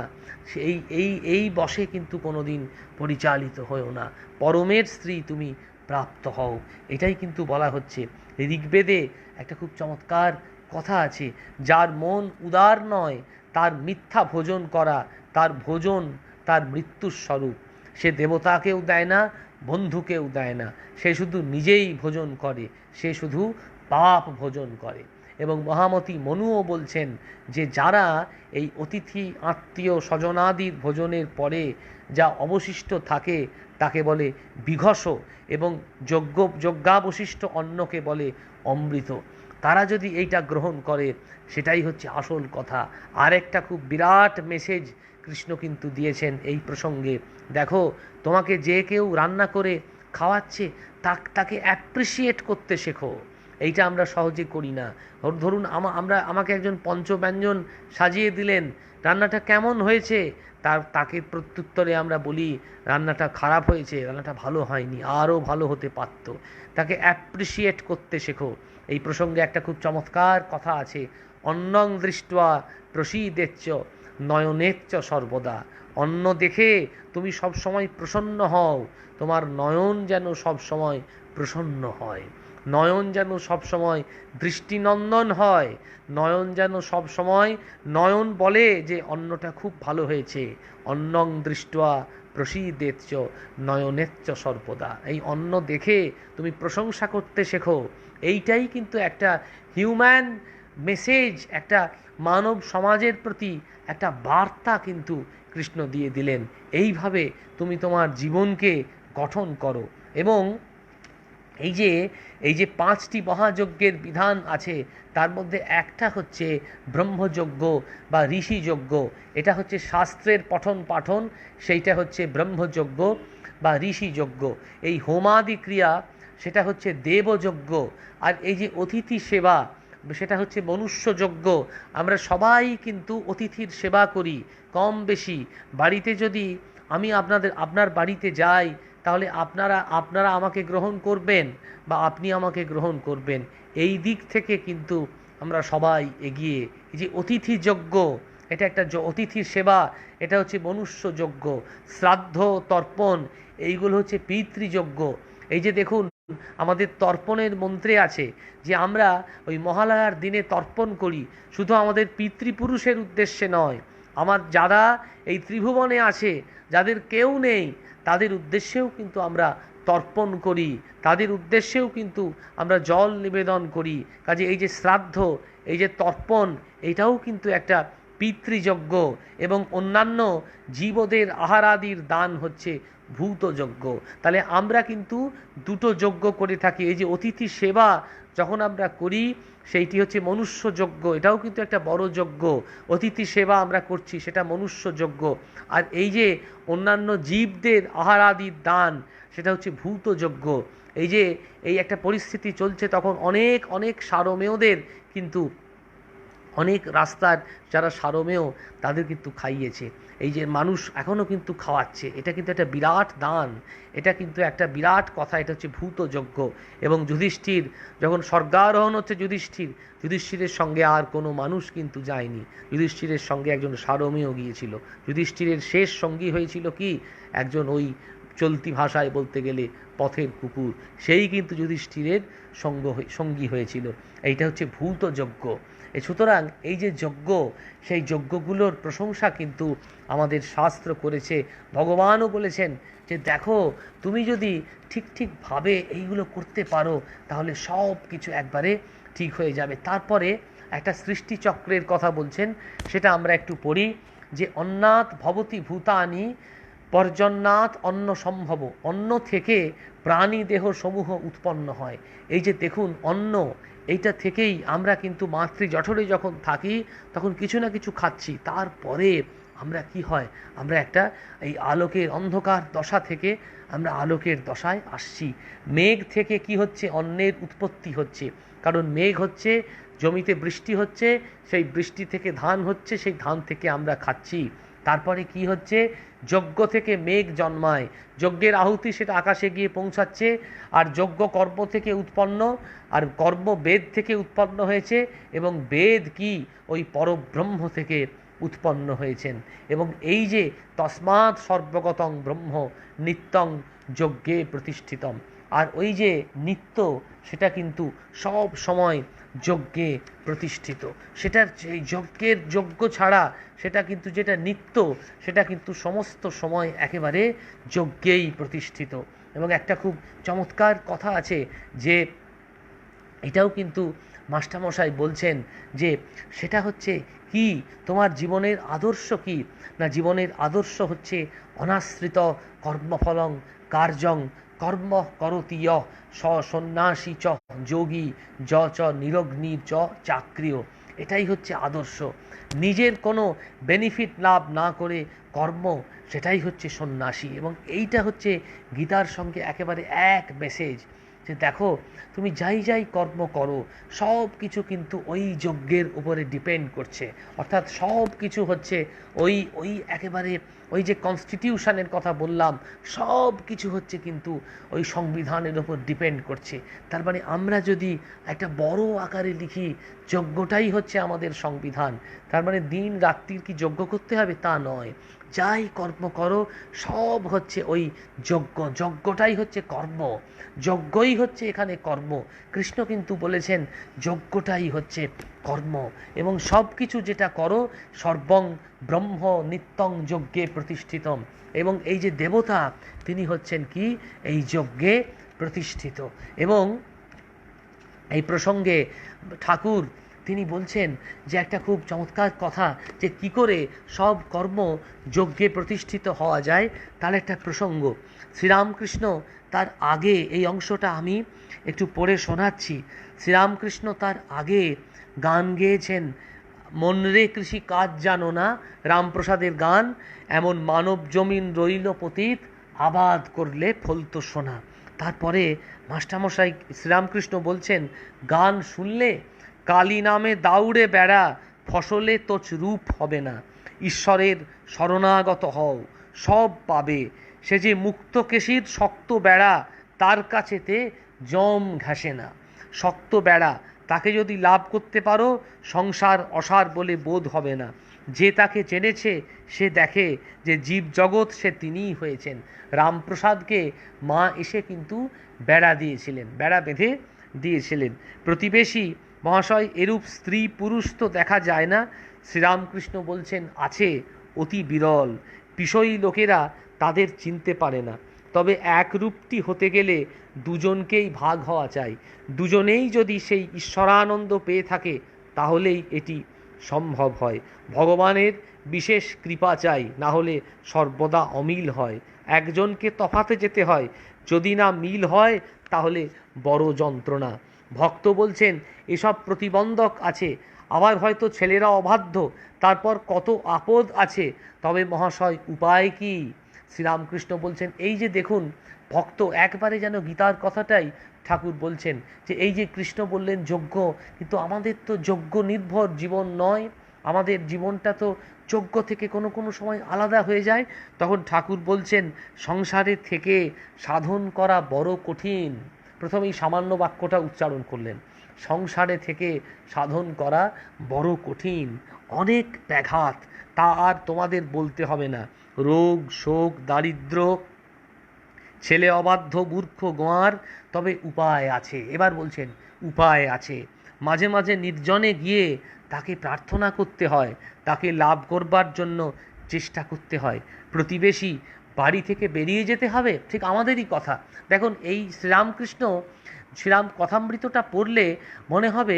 এই বশে কিন্তু কোনো দিন পরিচালিত হও না, পরমের স্ত্রী তুমি প্রাপ্ত হও। এটাই কিন্তু বলা হচ্ছে। ঋগ্বেদে একটা খুব চমৎকার কথা আছে, যার মন উদার নয় তার মিথ্যা ভোজন করা, তার ভোজন তার মৃত্যুর স্বরূপ। সে দেবতাকেও দেয় না, বন্ধুকেও দেয় না, সে শুধু নিজেই ভোজন করে, সে শুধু পাপ ভোজন করে। এবং মহামতি মনুও বলছেন যে যারা এই অতিথি আত্মীয় স্বজনাদির ভোজনের পরে যা অবশিষ্ট থাকে তাকে বলে বিঘস, এবং যজ্ঞাবশিষ্ট অন্নকে বলে অমৃত। তারা যদি এইটা গ্রহণ করে, সেটাই হচ্ছে আসল কথা। আর একটা খুব বিরাট মেসেজ কৃষ্ণ কিন্তু দিয়েছেন এই প্রসঙ্গে। দেখো, তোমাকে যে কেউ রান্না করে খাওয়াচ্ছে, তাকে অ্যাপ্রিসিয়েট করতে শেখো। এইটা আমরা সহজে করি না। ধরুন আমাকে একজন পঞ্চব্যঞ্জন সাজিয়ে দিলেন, রান্নাটা কেমন হয়েছে, তাকে প্রত্যুত্তরে আমরা বলি রান্নাটা খারাপ হয়েছে, রান্নাটা ভালো হয়নি, আরও ভালো হতে পারত। তাকে অ্যাপ্রিসিয়েট করতে শেখো। এই প্রসঙ্গে একটা খুব চমৎকার কথা আছে, অন্নং দৃष्ट्वा প্রসীদেচ্চ নয়নেচ্চ সর্বদা। অন্ন দেখে তুমি সব সময় প্রসন্ন হও, তোমার নয়ন যেন সব সময় প্রসন্ন হয়, নয়ন যেন সব সময় দৃষ্টিনন্দন হয়, নয়ন যেন সব সময় নয়ন বলে যে অন্নটা খুব ভালো হয়েছে। অন্নং দৃष्ट्वा প্রসীদেচ্চ নয়নেচ্চ সর্বদা। এই অন্ন দেখে তুমি প্রশংসা করতে শেখো। এইটাই কিন্তু একটা হিউম্যান মেসেজ, একটা মানব সমাজের প্রতি একটা বার্তা কিন্তু কৃষ্ণ দিয়ে দিলেন। এইভাবে তুমি তোমার জীবনকে গঠন করো। এবং এই যে 5টি মহাযজ্ঞের বিধান আছে, তার মধ্যে একটা হচ্ছে ব্রহ্মযজ্ঞ বা ঋষিযজ্ঞ। এটা হচ্ছে শাস্ত্রের পঠন পাঠন, সেইটা হচ্ছে ব্রহ্মযজ্ঞ বা ঋষিযজ্ঞ। এই হোমাদি ক্রিয়া, সেটা হচ্ছে দেবযজ্ঞ। আর এই যে অতিথি সেবা, সেটা হচ্ছে মনুষ্যযজ্ঞ। আমরা সবাই কিন্তু অতিথির সেবা করি কম বেশি। বাড়িতে যদি আমি আপনার বাড়িতে যাই, তাহলে আপনারা আমাকে গ্রহণ করবেন বা আপনি আমাকে গ্রহণ করবেন। এই দিক থেকে কিন্তু আমরা সবাই এগিয়ে। এই যে অতিথি যজ্ঞ, এটা একটা অতিথি সেবা, এটা হচ্ছে মনুষ্যযজ্ঞ। শ্রাদ্ধ তর্পণ, এইগুলো হচ্ছে পিতৃযজ্ঞ। এই যে দেখুন, আমাদের তর্পণের মন্ত্রে আছে যে আমরা ওই মহালয়ার দিনে তর্পণ করি, শুধু আমাদের পিতৃপুরুষের উদ্দেশ্যে নয়, যারা এই ত্রিভুবনে আছে, যাদের কেউ নেই, তাদের উদ্দেশ্যেও কিন্তু আমরা তর্পণ করি, তাদের উদ্দেশ্যেও কিন্তু আমরা জল নিবেদন করি। কাজে এই যে শ্রাদ্ধ, এই যে তর্পণ, এটাও কিন্তু একটা পিতৃযজ্ঞ। এবং অন্যান্য জীবদের আহারাদির দান হচ্ছে ভূতযজ্ঞ। তাহলে আমরা কিন্তু দুটো যজ্ঞ করে থাকি। এই যে অতিথি সেবা যখন আমরা করি, সেইটি হচ্ছে মনুষ্যযজ্ঞ, এটাও কিন্তু একটা বড় যজ্ঞ। অতিথি সেবা আমরা করছি, সেটা মনুষ্যযজ্ঞ। আর এই যে অন্যান্য জীবদের আহারাদির দান, সেটা হচ্ছে ভূতযজ্ঞ। এই একটা পরিস্থিতি চলছে, তখন অনেক অনেক সারমেয়দের কিন্তু, অনেক রাস্তার যারা সারমেয়, তাদের কিন্তু খাইয়েছে। এই যে মানুষ এখনও কিন্তু খাওয়াচ্ছে, এটা কিন্তু একটা বিরাট দান, এটা কিন্তু একটা বিরাট কথা। এটা হচ্ছে ভূতযজ্ঞ। এবং যুধিষ্ঠির যখন স্বর্গারোহণ হচ্ছে, যুধিষ্ঠিরের সঙ্গে আর কোনো মানুষ কিন্তু যায়নি, যুধিষ্ঠিরের সঙ্গে একজন সারমেয় গিয়েছিল। যুধিষ্ঠিরের শেষ সঙ্গী হয়েছিল কি? একজন ওই চলতি ভাষায় বলতে গেলে পথের কুকুর, সেই কিন্তু যুধিষ্ঠিরের সঙ্গী হয়েছিল। এইটা হচ্ছে ভূতযজ্ঞ। সুতরাং এই যে যজ্ঞ, সেই যজ্ঞগুলোর প্রশংসা কিন্তু আমাদের শাস্ত্র করেছে। ভগবানও বলেছেন যে দেখো, তুমি যদি ঠিকভাবে এইগুলো করতে পারো, তাহলে সব কিছু একবারে ঠিক হয়ে যাবে। তারপরে একটা সৃষ্টিচক্রের কথা বলছেন, সেটা আমরা একটু পড়ি, যে অন্নাৎ ভবতি ভূতানি পর্জন্যাৎ অন্ন সম্ভব, অন্ন থেকে প্রাণী দেহ সমূহ উৎপন্ন হয়। এই যে দেখুন অন্ন, এইটা থেকেই আমরা কিন্তু মাতৃজঠরে যখন থাকি তখন কিছু না কিছু খাচ্ছি, তারপরে আমরা কি হয়, আমরা একটা এই আলোকের অন্ধকার দশা থেকে আমরা আলোকের দশায় আসছি। মেঘ থেকে কি হচ্ছে, অন্নের উৎপত্তি হচ্ছে, কারণ মেঘ হচ্ছে জমিতে বৃষ্টি হচ্ছে, সেই বৃষ্টি থেকে ধান হচ্ছে, সেই ধান থেকে আমরা খাচ্ছি। তারপরে কি হচ্ছে, যজ্ঞ থেকে মেঘ জন্মায়, যজ্ঞের আহুতি সেটা আকাশে গিয়ে পৌঁছাচ্ছে, আর যজ্ঞ কর্ম থেকে উৎপন্ন, আর কর্ম বেদ থেকে উৎপন্ন হয়েছে, এবং বেদ কি ওই পরব্রহ্ম থেকে উৎপন্ন হয়েছেন। এবং এই যে তস্মাৎ সর্বগতং ব্রহ্ম নিত্যং যজ্ঞে প্রতিষ্ঠিতম, আর ওই যে নিত্য সেটা কিন্তু সব সময় যজ্ঞে প্রতিষ্ঠিত, সেটার এই যজ্ঞের যজ্ঞ ছাড়া সেটা কিন্তু যেটা নিত্য সেটা কিন্তু সমস্ত সময় একেবারে যজ্ঞেই প্রতিষ্ঠিত। এবং একটা খুব চমৎকার কথা আছে যে এটাও কিন্তু মাস্টারমশাই বলছেন যে সেটা হচ্ছে কি, তোমার জীবনের আদর্শ কি না, জীবনের আদর্শ হচ্ছে অনাশ্রিত কর্মফলং কার্যং কর্ম করতি স সন্ন্যাসী চ যোগী য চ নিরগ্নি চ চাকরিয়। এটাই হচ্ছে আদর্শ, নিজের কোনো বেনিফিট লাভ না করে কর্ম, সেটাই হচ্ছে সন্ন্যাসী। এবং এইটা হচ্ছে গীতার সঙ্গে একেবারে এক মেসেজ, যে দেখো তুমি যাই যাই কর্ম করো সব কিছু কিন্তু ওই যজ্ঞের উপরে ডিপেন্ড করছে, অর্থাৎ সব কিছু হচ্ছে ওই ওই একেবারে ওই যে কনস্টিটিউশনের কথা বললাম, সব কিছু হচ্ছে কিন্তু ওই সংবিধানের উপর ডিপেন্ড করছে। তার মানে আমরা যদি একটা বড় আকারে লিখি যজ্ঞটাই হচ্ছে আমাদের সংবিধান, তার মানে দিন রাত্রির কি যজ্ঞ করতে হবে তা নয়, যাই কর্ম করো সব হচ্ছে ওই যজ্ঞ, যজ্ঞটাই হচ্ছে কর্ম, যজ্ঞই হচ্ছে এখানে কর্ম। কৃষ্ণ কিন্তু বলেছেন যজ্ঞটাই হচ্ছে কর্ম, এবং সব কিছু যেটা করো সর্বং ব্রহ্ম নিত্যং যজ্ঞে প্রতিষ্ঠিতম। এবং এই যে দেবতা তিনি হচ্ছেন কি এই যজ্ঞে প্রতিষ্ঠিত। এবং এই প্রসঙ্গে ঠাকুর তিনি বলছেন যে একটা খুব চমৎকার কথা, যে কি করে সব কর্ম যজ্ঞে প্রতিষ্ঠিত হওয়া যায়, তার একটা প্রসঙ্গ শ্রীরামকৃষ্ণ তার আগে, এই অংশটা আমি একটু পড়ে শোনাচ্ছি। শ্রীরামকৃষ্ণ তার আগে গান গেয়েছেন, মনরে কৃষি কাজ জানো না, রামপ্রসাদের গান, এমন মানব জমিন রইল পতিত, আবাদ করলে ফলতো সোনা। তারপরে মাস্টারমশাই শ্রীরামকৃষ্ণ বলছেন, গান শুনলে কালী নামে দাউড়ে বেড়া, ফসলে তোচ রূপ হবে না, ঈশ্বরের শরণাগত হও সব পাবে, সে যে মুক্ত কেশির শক্ত বেড়া, তার কাছেতে জম ঘাসে না। শক্ত বেড়া, তাকে যদি লাভ করতে পারো সংসার অসার বলে বোধ হবে না। যে তাকে জেনেছে সে দেখে যে জীব জগৎ সে তিনিই হয়েছেন। রামপ্রসাদকে মা এসে কিন্তু বেড়া দিয়েছিলেন, বেড়া বেঁধে দিয়েছিলেন। প্রতিবেশী মহাশয়, এরূপ স্ত্রী পুরুষ তো দেখা যায় না। শ্রীরামকৃষ্ণ বলছেন আছে, অতি বিরল, বিষয়ী লোকেরা তাদের চিনতে পারে না। তবে একরূপটি হতে গেলে দুজনকেই ভাগ হওয়া চাই, দুজনেই যদি সেই ঈশ্বরানন্দ পেয়ে থাকে তাহলেই এটি সম্ভব হয়। ভগবানের বিশেষ কৃপা চাই, না হলে সর্বদা অমিল হয়। একজনকে তফাতে যেতে হয়, যদি না মিল হয় তাহলে বড় যন্ত্রণা। ভক্ত বলছেন এসব প্রতিবন্ধক আছে, আবার হয়তো ছেলেরা অবাধ্য, তারপর কত আপদ আছে, তবে মহাশয় উপায় কি? শ্রীরামকৃষ্ণ বলছেন এই যে দেখুন, ভক্ত একবারে যেন গীতার কথাটাই ঠাকুর বলছেন, যে এই যে কৃষ্ণ বললেন যজ্ঞ, কিন্তু আমাদের তো যজ্ঞ নির্ভর জীবন নয়, আমাদের জীবনটা তো যজ্ঞ থেকে কোনো কোনো সময় আলাদা হয়ে যায়। তখন ঠাকুর বলছেন সংসারে থেকে সাধন করা বড় কঠিন। প্রথমেই সামান্য বাক্যটা উচ্চারণ করলেন, সংসারে থেকে সাধন করা বড় কঠিন, অনেক ব্যাঘাত, তা আর তোমাদের বলতে হবে না। রোগ শোক দারিদ্র, ছেলে অবাধ্য মূর্খ গোয়ার, তবে উপায় আছে। এবার বলছেন উপায় আছে, মাঝে মাঝে নির্জনে গিয়ে তাকে প্রার্থনা করতে হয়, তাকে লাভ করবার জন্য চেষ্টা করতে হয়। প্রতিবেশী বাড়ি থেকে বেরিয়ে যেতে হবে, ঠিক আমাদেরই কথা। দেখুন এই শ্রীরামকৃষ্ণ শ্রীরাম কথামৃতটা পড়লে মনে হবে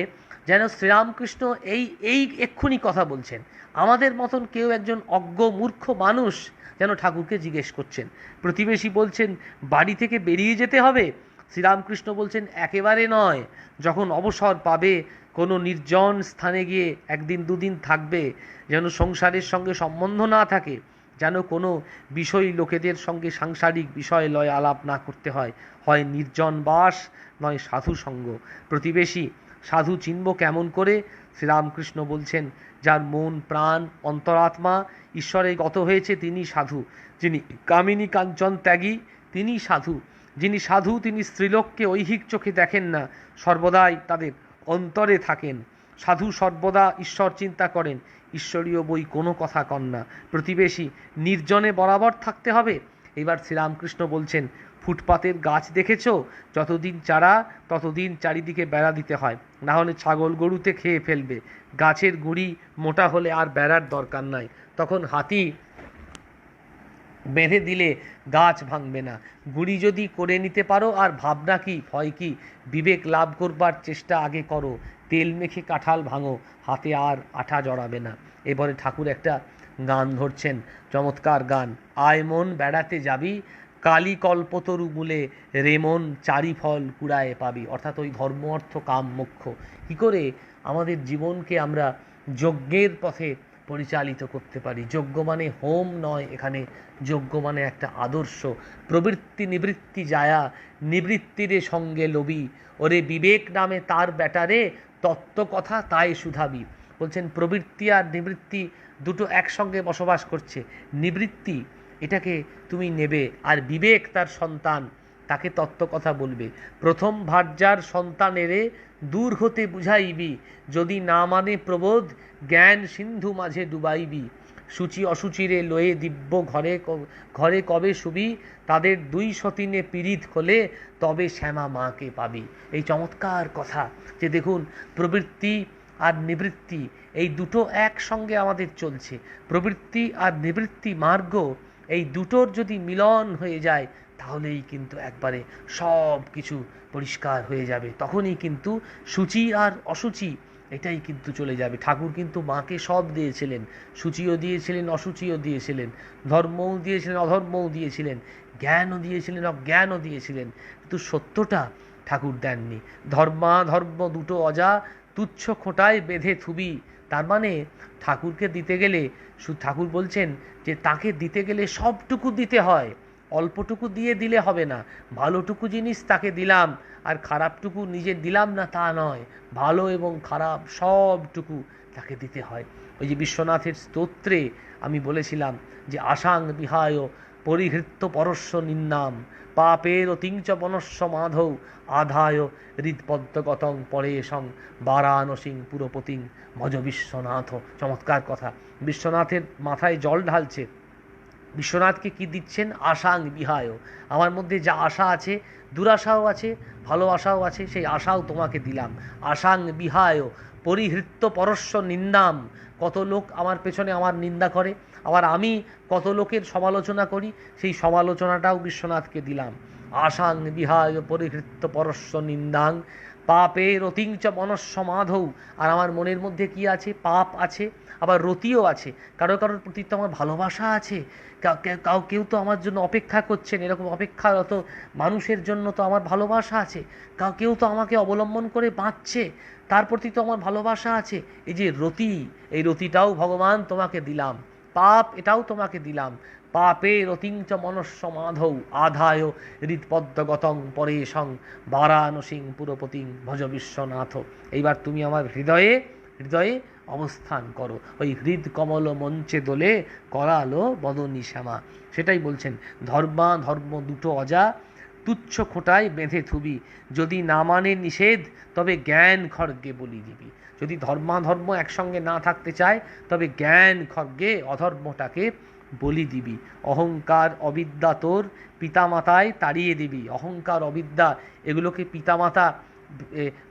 যেন শ্রীরামকৃষ্ণ এই এই এক্ষুনি কথা বলছেন। আমাদের মতন কেউ একজন অজ্ঞ মূর্খ মানুষ যেন ঠাকুরকে জিজ্ঞেস করছেন। প্রতিবেশী বলছেন বাড়ি থেকে বেরিয়ে যেতে হবে, শ্রীরামকৃষ্ণ বলছেন একেবারে নয়, যখন অবসর পাবে কোনো নির্জন স্থানে গিয়ে একদিন দুদিন থাকবে, যেন সংসারের সঙ্গে সম্বন্ধ না থাকে, যেন কোনো বিষয় লোকেদের সঙ্গে সাংসারিক বিষয় লয় আলাপ না করতে হয়, হয় নির্জন বাস নয় সাধু সঙ্গ। প্রতিবেশী সাধু চিনব কেমন করে? শ্রীরামকৃষ্ণ বলছেন যার মন প্রাণ অন্তরাত্মা ঈশ্বরে গত হয়েছে তিনি সাধু, যিনি কামিনী কাঞ্চন ত্যাগী তিনি সাধু, যিনি সাধু তিনি স্ত্রীলোককে ঐহিক চোখে দেখেন না, সর্বদাই তাদের অন্তরে থাকেন। সাধু সর্বদা ঈশ্বর চিন্তা করেন, ঈশ্বরীয় বই কোনো কথা কন না। প্রতিবেশী নির্জনে বরাবর থাকতে হবে। এবার শ্রীরামকৃষ্ণ বলছেন ফুটপাতের গাছ দেখেছ, যতদিন চারা ততদিন চারিদিকে বেড়া দিতে হয়, না হলে ছাগল গরুতে খেয়ে ফেলবে। গাছের গুঁড়ি মোটা হলে আর বেড়ার দরকার নাই, তখন হাতি বেঁধে দিলে গাছ ভাঙবে না। গুঁড়ি যদি করে নিতে পারো আর ভাবনা কি ভয় কি, বিবেক লাভ করবার চেষ্টা আগে করো, তেল মেখে কাঁঠাল ভাঙো, হাতে আর আঠা জড়াবে না। এবারে ঠাকুর একটা গান ধরছেন, চমৎকার গান। আয় মন বেড়াতে যাবি, কালী কল্পতরু মূলে রেমন চারি ফল কুড়ায় পাবি। অর্থাৎ ওই ধর্ম অর্থ কাম মোক্ষ। কী করে আমাদের জীবনকে আমরা যজ্ঞের পথে পরিচালিত করতে পারি। যজ্ঞ মানে হোম নয়, এখানে যজ্ঞ মানে একটা আদর্শ। প্রবৃত্তি নিবৃত্তি যায়া নিবৃত্তিরে সঙ্গে লবি, ওরে বিবেক নামে তার ব্যাটারে তত্ত্ব কথা তাই শুধাবি। বলছেন প্রবৃত্তি আর নিবৃত্তি দুটো একসঙ্গে বসবাস করছে। নিবৃত্তি এটাকে তুমি নেবে, আর বিবেক তার সন্তান, তাকে তত্ত্ব কথা বলবে। প্রথম ভার্যার সন্তানেরে দূর হতে বুঝাইবি, যদি না মানে প্রবোধ জ্ঞান সিন্ধু মাঝে ডুবাইবি। সূচি অসুচিরে লয়ে দিব্য ঘরে ঘরে কবে শুবি, তাদের দুই সতিনে পীড়িত হলে তবে শ্যামা মাকে পাবি। এই চমৎকার কথা যে দেখুন প্রবৃত্তি আর নিবৃত্তি এই দুটো একসঙ্গে আমাদের চলছে। প্রবৃত্তি আর নিবৃত্তি মার্গ এই দুটোর যদি মিলন হয়ে যায় তাহলেই কিন্তু একবারে সব কিছু পরিষ্কার হয়ে যাবে। তখনই কিন্তু সূচি আর অসুচি এটাই কিন্তু চলে যাবে। ঠাকুর কিন্তু মাকে সব দিয়েছিলেন, সূচিও দিয়েছিলেন অসুচিও দিয়েছিলেন, ধর্মও দিয়েছিলেন অধর্মও দিয়েছিলেন, জ্ঞানও দিয়েছিলেন অজ্ঞানও দিয়েছিলেন, কিন্তু সত্যটা ঠাকুর দেননি। ধর্মাধর্ম দুটো অজা তুচ্ছ খোঁটায় বেঁধে থুবি। তার মানে ঠাকুরকে দিতে গেলে ঠাকুর বলছেন যে তাকে দিতে গেলে সবটুকু দিতে হয়, অল্পটুকু দিয়ে দিলে হবে না। ভালোটুকু জিনিস তাকে দিলাম আর খারাপটুকু নিজে দিলাম না তা নয়, ভালো এবং খারাপ সবটুকু তাকে দিতে হয়। ওই যে বিশ্বনাথের স্তোত্রে আমি বলেছিলাম যে আসাং বিহায় পরিহৃত্য পরস্য নিন্নাম, পাপের অতিঞ্চ বনস্য মাধৌ আধায় হৃদপদ্মগতং পরেশং বারাণসীং পুরপতিং ভজ বিশ্বনাথ। চমৎকার কথা। বিশ্বনাথের মাথায় জল ঢালছে, বিশ্বনাথকে কি দিচ্ছেন? আশাং বিহায়, আমার মধ্যে যা আশা আছে, দুরাশাও আছে ভালোবাসাও আছে, সেই আশাও তোমাকে দিলাম। আশাং বিহায় পরিহৃত্য পরস্য নিন্দাম, কত লোক আমার পেছনে আমার নিন্দা করে, আবার আমি কত লোকের সমালোচনা করি, সেই সমালোচনাটাও বিশ্বনাথকে দিলাম। আশাং বিহায় পরিহৃত্য পরস্য নিন্দাং পাপের অতিঞ্চ মনস্য মাধৌ। আর আমার মনের মধ্যে কি আছে? পাপ আছে, আবার রতিও আছে। কারোর প্রতি তো আমার ভালোবাসা আছে, কেউ তো আমার জন্য অপেক্ষা করছেন, এরকম অপেক্ষারত মানুষের জন্য তো আমার ভালোবাসা আছে। কেউ তো আমাকে অবলম্বন করে বাঁচছে, তার প্রতি তো আমার ভালোবাসা আছে। এই যে রতি, এই রতিটাও ভগবান তোমাকে দিলাম। পাপ এটাও তোমাকে দিলাম। পাপে রতিঞ্চ মনস্য মাধৌ আধায় হৃদপদ্মগতং পরেশং বারাণসীং পুরপতিং ভজ বিশ্বনাথ। এইবার তুমি আমার হৃদয়ে হৃদয়ে অবস্থান করো। ওই হৃদ কমল মঞ্চে দোলে করালো বদনী শ্যামা। সেটাই বলছেন ধর্ম দুটো অজা তুচ্ছ খোঁটায় বেঁধে থুবি, যদি না মানে নিষেধ তবে জ্ঞান খড়গে বলি দিবি। যদি ধর্মাধর্ম একসঙ্গে না থাকতে চায় তবে জ্ঞান খড়গে অধর্মটাকে বলি দিবি। অহংকার অবিদ্যা তোর পিতামাতায় তাড়িয়ে দিবি। অহংকার অবিদ্যা এগুলোকে পিতামাতা,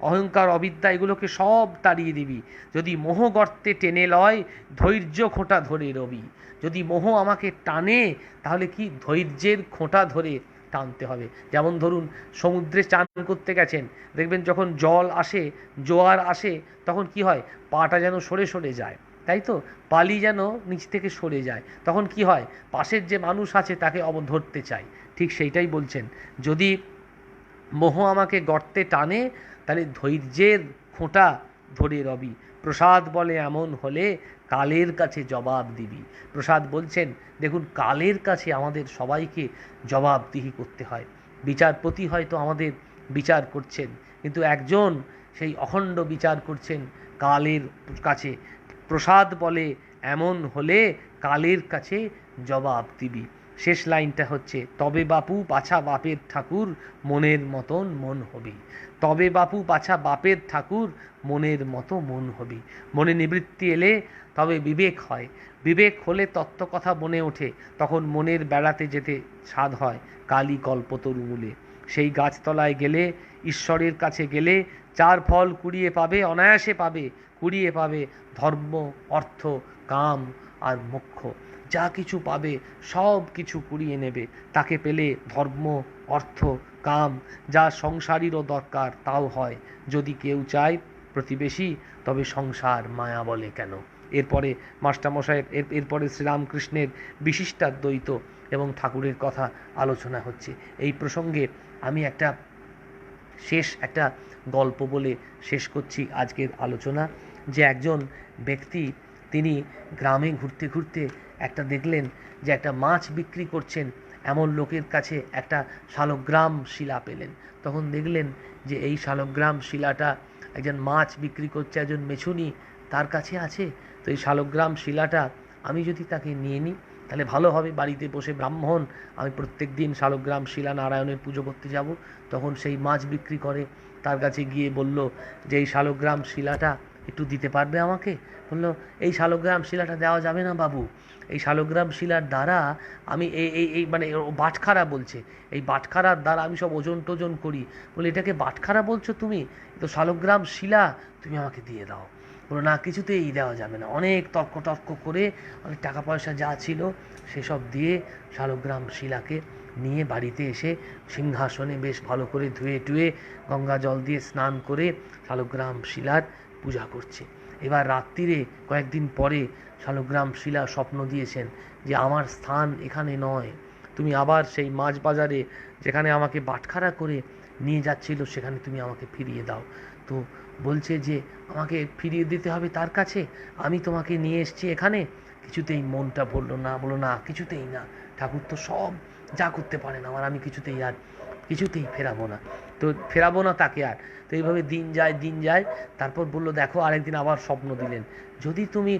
অহংকার অবিদ্যা এগুলোকে সব তাড়িয়ে দিবি। যদি মোহ গর্তে টেনে লয় ধৈর্য খোঁটা ধরে রবি। যদি মোহ আমাকে টানে তাহলে কি ধৈর্যের খোঁটা ধরে টানতে হবে। যেমন ধরুন সমুদ্রে চান করতে গেছেন, দেখবেন যখন জল আসে, জোয়ার আসে, তখন কি হয়, পাটা যেন সরে সরে যায়, তাই তো, বালি যেন নিচ থেকে সরে যায়, তখন কি হয়, পাশের যে মানুষ আছে তাকে ধরতে চায়। ঠিক সেইটাই বলছেন, যদি মোহ আমাকে গর্তে টানে, তাহলে ধৈর্যের খোঁটা ধরে রবি, প্রসাদ বলে এমন হলে কালের কাছে জবাব দিবি। প্রসাদ বলছেন, দেখুন কালের কাছে আমাদের সবাইকে জবাবদিহি করতে হয়। বিচারপতি হয়তো আমাদের বিচার করছেন, কিন্তু একজন সেই অখণ্ড বিচার করছেন কালের কাছে। প্রসাদ বলে এমন হলে কালের কাছে জবাব দিবি। শেষ লাইনটা হচ্ছে, তবে বাপু পাছা বাপের ঠাকুর মনের মতন মন হবি। তবে বাপু পাছা বাপের ঠাকুর মনের মতো মন হবি। মনে নিবৃত্তি এলে তবে বিবেক হয়, বিবেক হলে তত্ত্ব কথা মনে ওঠে, তখন মনের বেড়াতে যেতে স্বাদ হয় কালী কল্পতরু মূলে। সেই গাছতলায় গেলে, ঈশ্বরের কাছে গেলে, চার ফল কুড়িয়ে পাবে, অনায়াসে পাবে, কুড়িয়ে পাবে ধর্ম, অর্থ, কাম আর মোক্ষ। যা কিছু পাবে সব কিছু কুড়িয়ে নেবে, তাকে পেলে ধর্ম, অর্থ, কাম, যা সংসারীরও দরকার তাও হয়। যদি কেউ চায় প্রতিবেশী, তবে সংসার মায়া বলে কেন। এরপরে মাস্টারমশাইয়ের এরপরে শ্রীরামকৃষ্ণের বিশিষ্টাদ্বৈত এবং ঠাকুরের কথা আলোচনা হচ্ছে। এই প্রসঙ্গে আমি একটা গল্প বলে শেষ করছি আজকের আলোচনা। যে একজন ব্যক্তি, তিনি গ্রামে ঘুরতে ঘুরতে দেখলেন যে একটা মাছ বিক্রি করছেন এমন লোকের কাছে একটা শালগ্রাম শিলা পেলেন। তখন দেখলেন যে এই শালগ্রাম শিলাটা একজন মাছ বিক্রি করছে একজন মেছুনি তার কাছে আছে। তো এই শালগ্রাম শিলাটা আমি যদি তাকে নিয়ে নিই তাহলে ভালো হবে, বাড়িতে বসে ব্রাহ্মণ, আমি প্রত্যেক দিন শালগ্রাম শিলা নারায়ণের পুজো করতে যাব। তখন সেই মাছ বিক্রি করে তার কাছে গিয়ে বলল যে এই শালগ্রাম শিলাটা একটু দিতে পারবে আমাকে? বলল, এই শালগ্রাম শিলাটা দেওয়া যাবে না বাবু, এই শালগ্রাম শিলার দ্বারা আমি এই মানে বাটখারা বলছে, এই বাটখারার দ্বারা আমি সব ওজন টোজন করি। বলে, এটাকে বাটখারা বলছো তুমি? তো শালগ্রাম শিলা তুমি আমাকে দিয়ে দাও। বলো, না, কিছুতেই দেওয়া যাবে না। অনেক তর্ক করে অনেক টাকা পয়সা যা ছিল সেসব দিয়ে শালগ্রাম শিলাকে নিয়ে বাড়িতে এসে সিংহাসনে বেশ ভালো করে ধুয়ে টুয়ে গঙ্গা জল দিয়ে স্নান করে শালগ্রাম শিলার পূজা করছে। এবার রাত্রিরে কয়েকদিন পরে শালগ্রাম শিলা স্বপ্ন দিয়েছেন যে আমার স্থান এখানে নয়, তুমি আবার সেই মাছ বাজারে যেখানে আমাকে বাটখারা করে নিয়ে যাচ্ছিল সেখানে তুমি আমাকে ফিরিয়ে দাও। তো বলছে যে আমাকে ফিরিয়ে দিতে হবে তার কাছে, আমি তোমাকে নিয়ে এসেছি এখানে। কিছুতেই মনটা বললো না, বললো না, কিছুতেই না, ঠাকুর তো সব যা করতে পারেন, আমি কিছুতেই ফেরাবো না। তো ফেরাবো না তাকে আর। তো এইভাবে দিন যায়। তারপর বললো, দেখো, আরেকদিন আবার স্বপ্ন দিলেন, যদি তুমি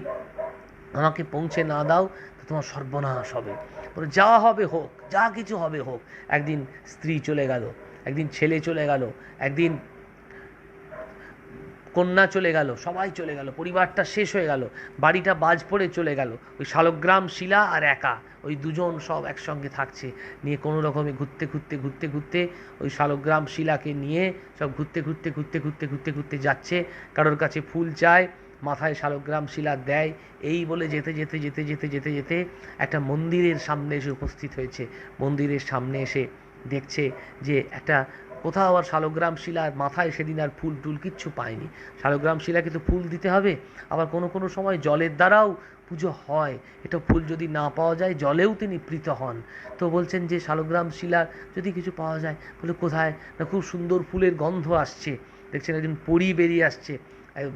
আমাকে পৌঁছে না দাও তো তোমার সর্বনাশ হবে। বলে, যা হবে হোক, যা কিছু হবে হোক। একদিন স্ত্রী চলে গেল, একদিন ছেলে চলে গেল, একদিন কন্যা চলে গেল, সবাই চলে গেল, পরিবারটা শেষ হয়ে গেল, বাড়িটা বাজ পড়ে চলে গেল। ওই শালগ্রাম শিলা আর একা, ওই দুজন সব একসঙ্গে থাকছে, নিয়ে কোনো রকমে ঘুরতে ওই শালগ্রাম শিলাকে নিয়ে সব ঘুরতে যাচ্ছে। কারোর কাছে ফুল চায়, মাথায় শালগ্রাম শিলা দেয়। এই বলে যেতে একটা মন্দিরের সামনে এসে উপস্থিত হয়েছে। মন্দিরের সামনে এসে দেখছে যে কোথাও আর শালগ্রাম শিলার মাথায় সেদিন আর ফুল টুল কিচ্ছু পায়নি। শালগ্রাম শিলাকে তো ফুল দিতে হবে, আবার কোনো সময় জলের দ্বারাও পুজো হয়, এটা ফুল যদি না পাওয়া যায় জলেও তিনি প্রীত হন। তো বলছেন যে শালগ্রাম শিলার যদি কিছু পাওয়া যায়। বলে, কোথায়? না, খুব সুন্দর ফুলের গন্ধ আসছে, দেখছেন একজন পরী বেরিয়ে আসছে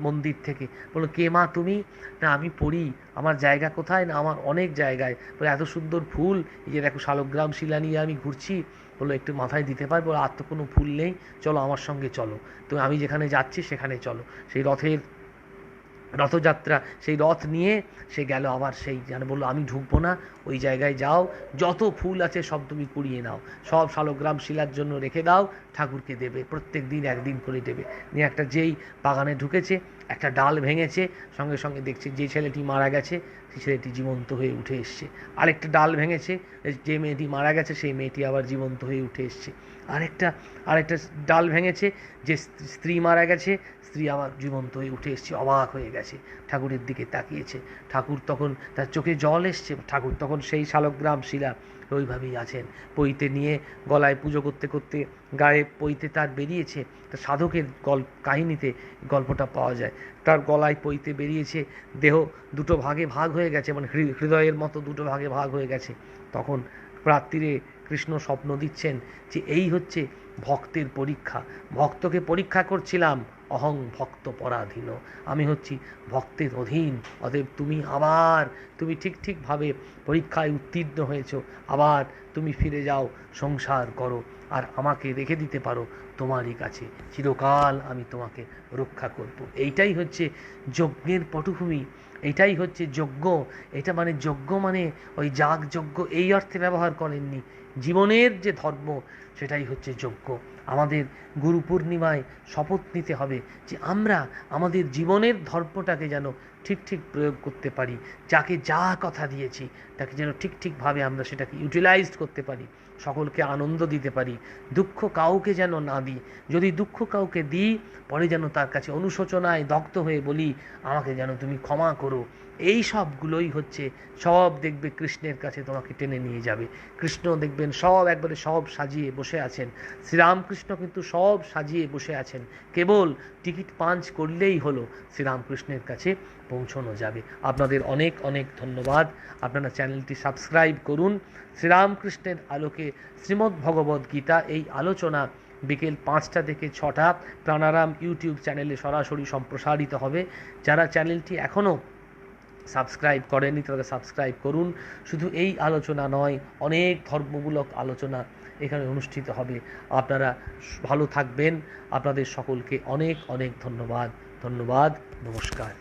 মন্দির থেকে। বললো, কে মা তুমি? না, আমি পড়ি, আমার জায়গা কোথায়? না, আমার অনেক জায়গায়। বলে, এত সুন্দর ফুল, এই যে দেখো শালগ্রাম শিলা নিয়ে আমি ঘুরছি। বললো, একটু মাথায় দিতে পারবো? আর তো কোনো ফুল নেই, চলো আমার সঙ্গে চলো, তো আমি যেখানে যাচ্ছি সেখানে চলো। সেই রথযাত্রা, সেই রথ নিয়ে সে গেল আবার সেই বললো, আমি ঢুকবো না, ওই জায়গায় যাও, যত ফুল আছে সব তুমি কুড়িয়ে নাও, সব শালগ্রাম শিলার জন্য রেখে দাও, ঠাকুরকে দেবে, প্রত্যেক দিন একদিন করে দেবে। নিয়ে যেই বাগানে ঢুকেছে, একটা ডাল ভেঙেছে, সঙ্গে সঙ্গে দেখছে যে ছেলেটি মারা গেছে সেই ছেলেটি জীবন্ত হয়ে উঠে এসছে। আরেকটা ডাল ভেঙেছে, যে মেয়েটি মারা গেছে সেই মেয়েটি আবার জীবন্ত হয়ে উঠে এসছে। আরেকটা ডাল ভেঙেছে, যে স্ত্রী মারা গেছে, স্ত্রী আবার জীবন্ত হয়ে উঠে এসছে। অবাক হয়ে গেছে, ঠাকুরের দিকে তাকিয়েছে। ঠাকুর তখন, তার চোখে জল এসছে, ঠাকুর তখন সেই শালগ্রাম শিলা ওইভাবেই আছেন। পৈতে নিয়ে গলায় পুজো করতে করতে গায়ে পৈতে তার বেরিয়েছে, তা সাধকের কাহিনীতে গল্পটা পাওয়া যায়। তার গলায় পৈতে বেরিয়েছে, দেহ দুটো ভাগে ভাগ হয়ে গেছে, মানে হৃদয়ের মতো দুটো ভাগে ভাগ হয়ে গেছে। তখন রাত্রিরে কৃষ্ণ স্বপ্ন দিচ্ছেন যে এই হচ্ছে ভক্তের পরীক্ষা, ভক্তকে পরীক্ষা করছিলাম, অহং ভক্ত পরাধীন, আমি হচ্ছি ভক্তের অধীন, অতএব তুমি ঠিকভাবে পরীক্ষায় উত্তীর্ণ হয়েছো, আবার তুমি ফিরে যাও, সংসার করো, আর আমাকে রেখে দিতে পারো তোমারই কাছে, চিরকাল আমি তোমাকে রক্ষা করব। এইটাই হচ্ছে যজ্ঞের পটভূমি, এটাই হচ্ছে যজ্ঞ। এটা মানে যজ্ঞ মানে ওই যাগযজ্ঞ এই অর্থে ব্যবহার করেননি, জীবনের যে ধর্ম সেটাই হচ্ছে যজ্ঞ। আমাদের গুরু পূর্ণিমায় শপথ নিতে হবে যে আমরা আমাদের জীবনের ধর্মটাকে যেন ঠিক প্রয়োগ করতে পারি, যাকে যা কথা দিয়েছি তাকে যেন ঠিকভাবে আমরা সেটাকে ইউটিলাইজড করতে পারি, সকলকে আনন্দ দিতে পারি, দুঃখ কাউকে যেন না দিই, যদি দুঃখ কাউকে দিই পরে যেন তার কাছে অনুশোচনায় দগ্ধ হয়ে বলি আমাকে যেন তুমি ক্ষমা করো। এই সবগুলোই হচ্ছে, সব দেখবে কৃষ্ণের কাছে তোমাকে টেনে নিয়ে যাবে। কৃষ্ণ দেখবেন সব একবারে সব সাজিয়ে বসে আছেন, শ্রীরামকৃষ্ণ কিন্তু সব সাজিয়ে বসে আছেন, কেবল টিকিট পাঞ্চ করলেই হলো, শ্রীরামকৃষ্ণের কাছে পৌঁছানো যাবে। আপনাদের অনেক অনেক ধন্যবাদ। আপনারা চ্যানেলটি সাবস্ক্রাইব করুন। শ্রীরামকৃষ্ণের আলোকে শ্রীমদ্ ভগবদ্ গীতা এই আলোচনা বিকেল 5টা থেকে 6টা প্রাণারাম ইউটিউব চ্যানেলে সরাসরি সম্প্রসারিত হবে। যারা চ্যানেলটি এখনও সাবস্ক্রাইব করেননি তারা সাবস্ক্রাইব করুন। শুধু এই আলোচনা নয়, অনেক ধর্মমূলক আলোচনা এখানে অনুষ্ঠিত হবে। আপনারা ভালো থাকবেন। আপনাদের সকলকে অনেক অনেক ধন্যবাদ। নমস্কার।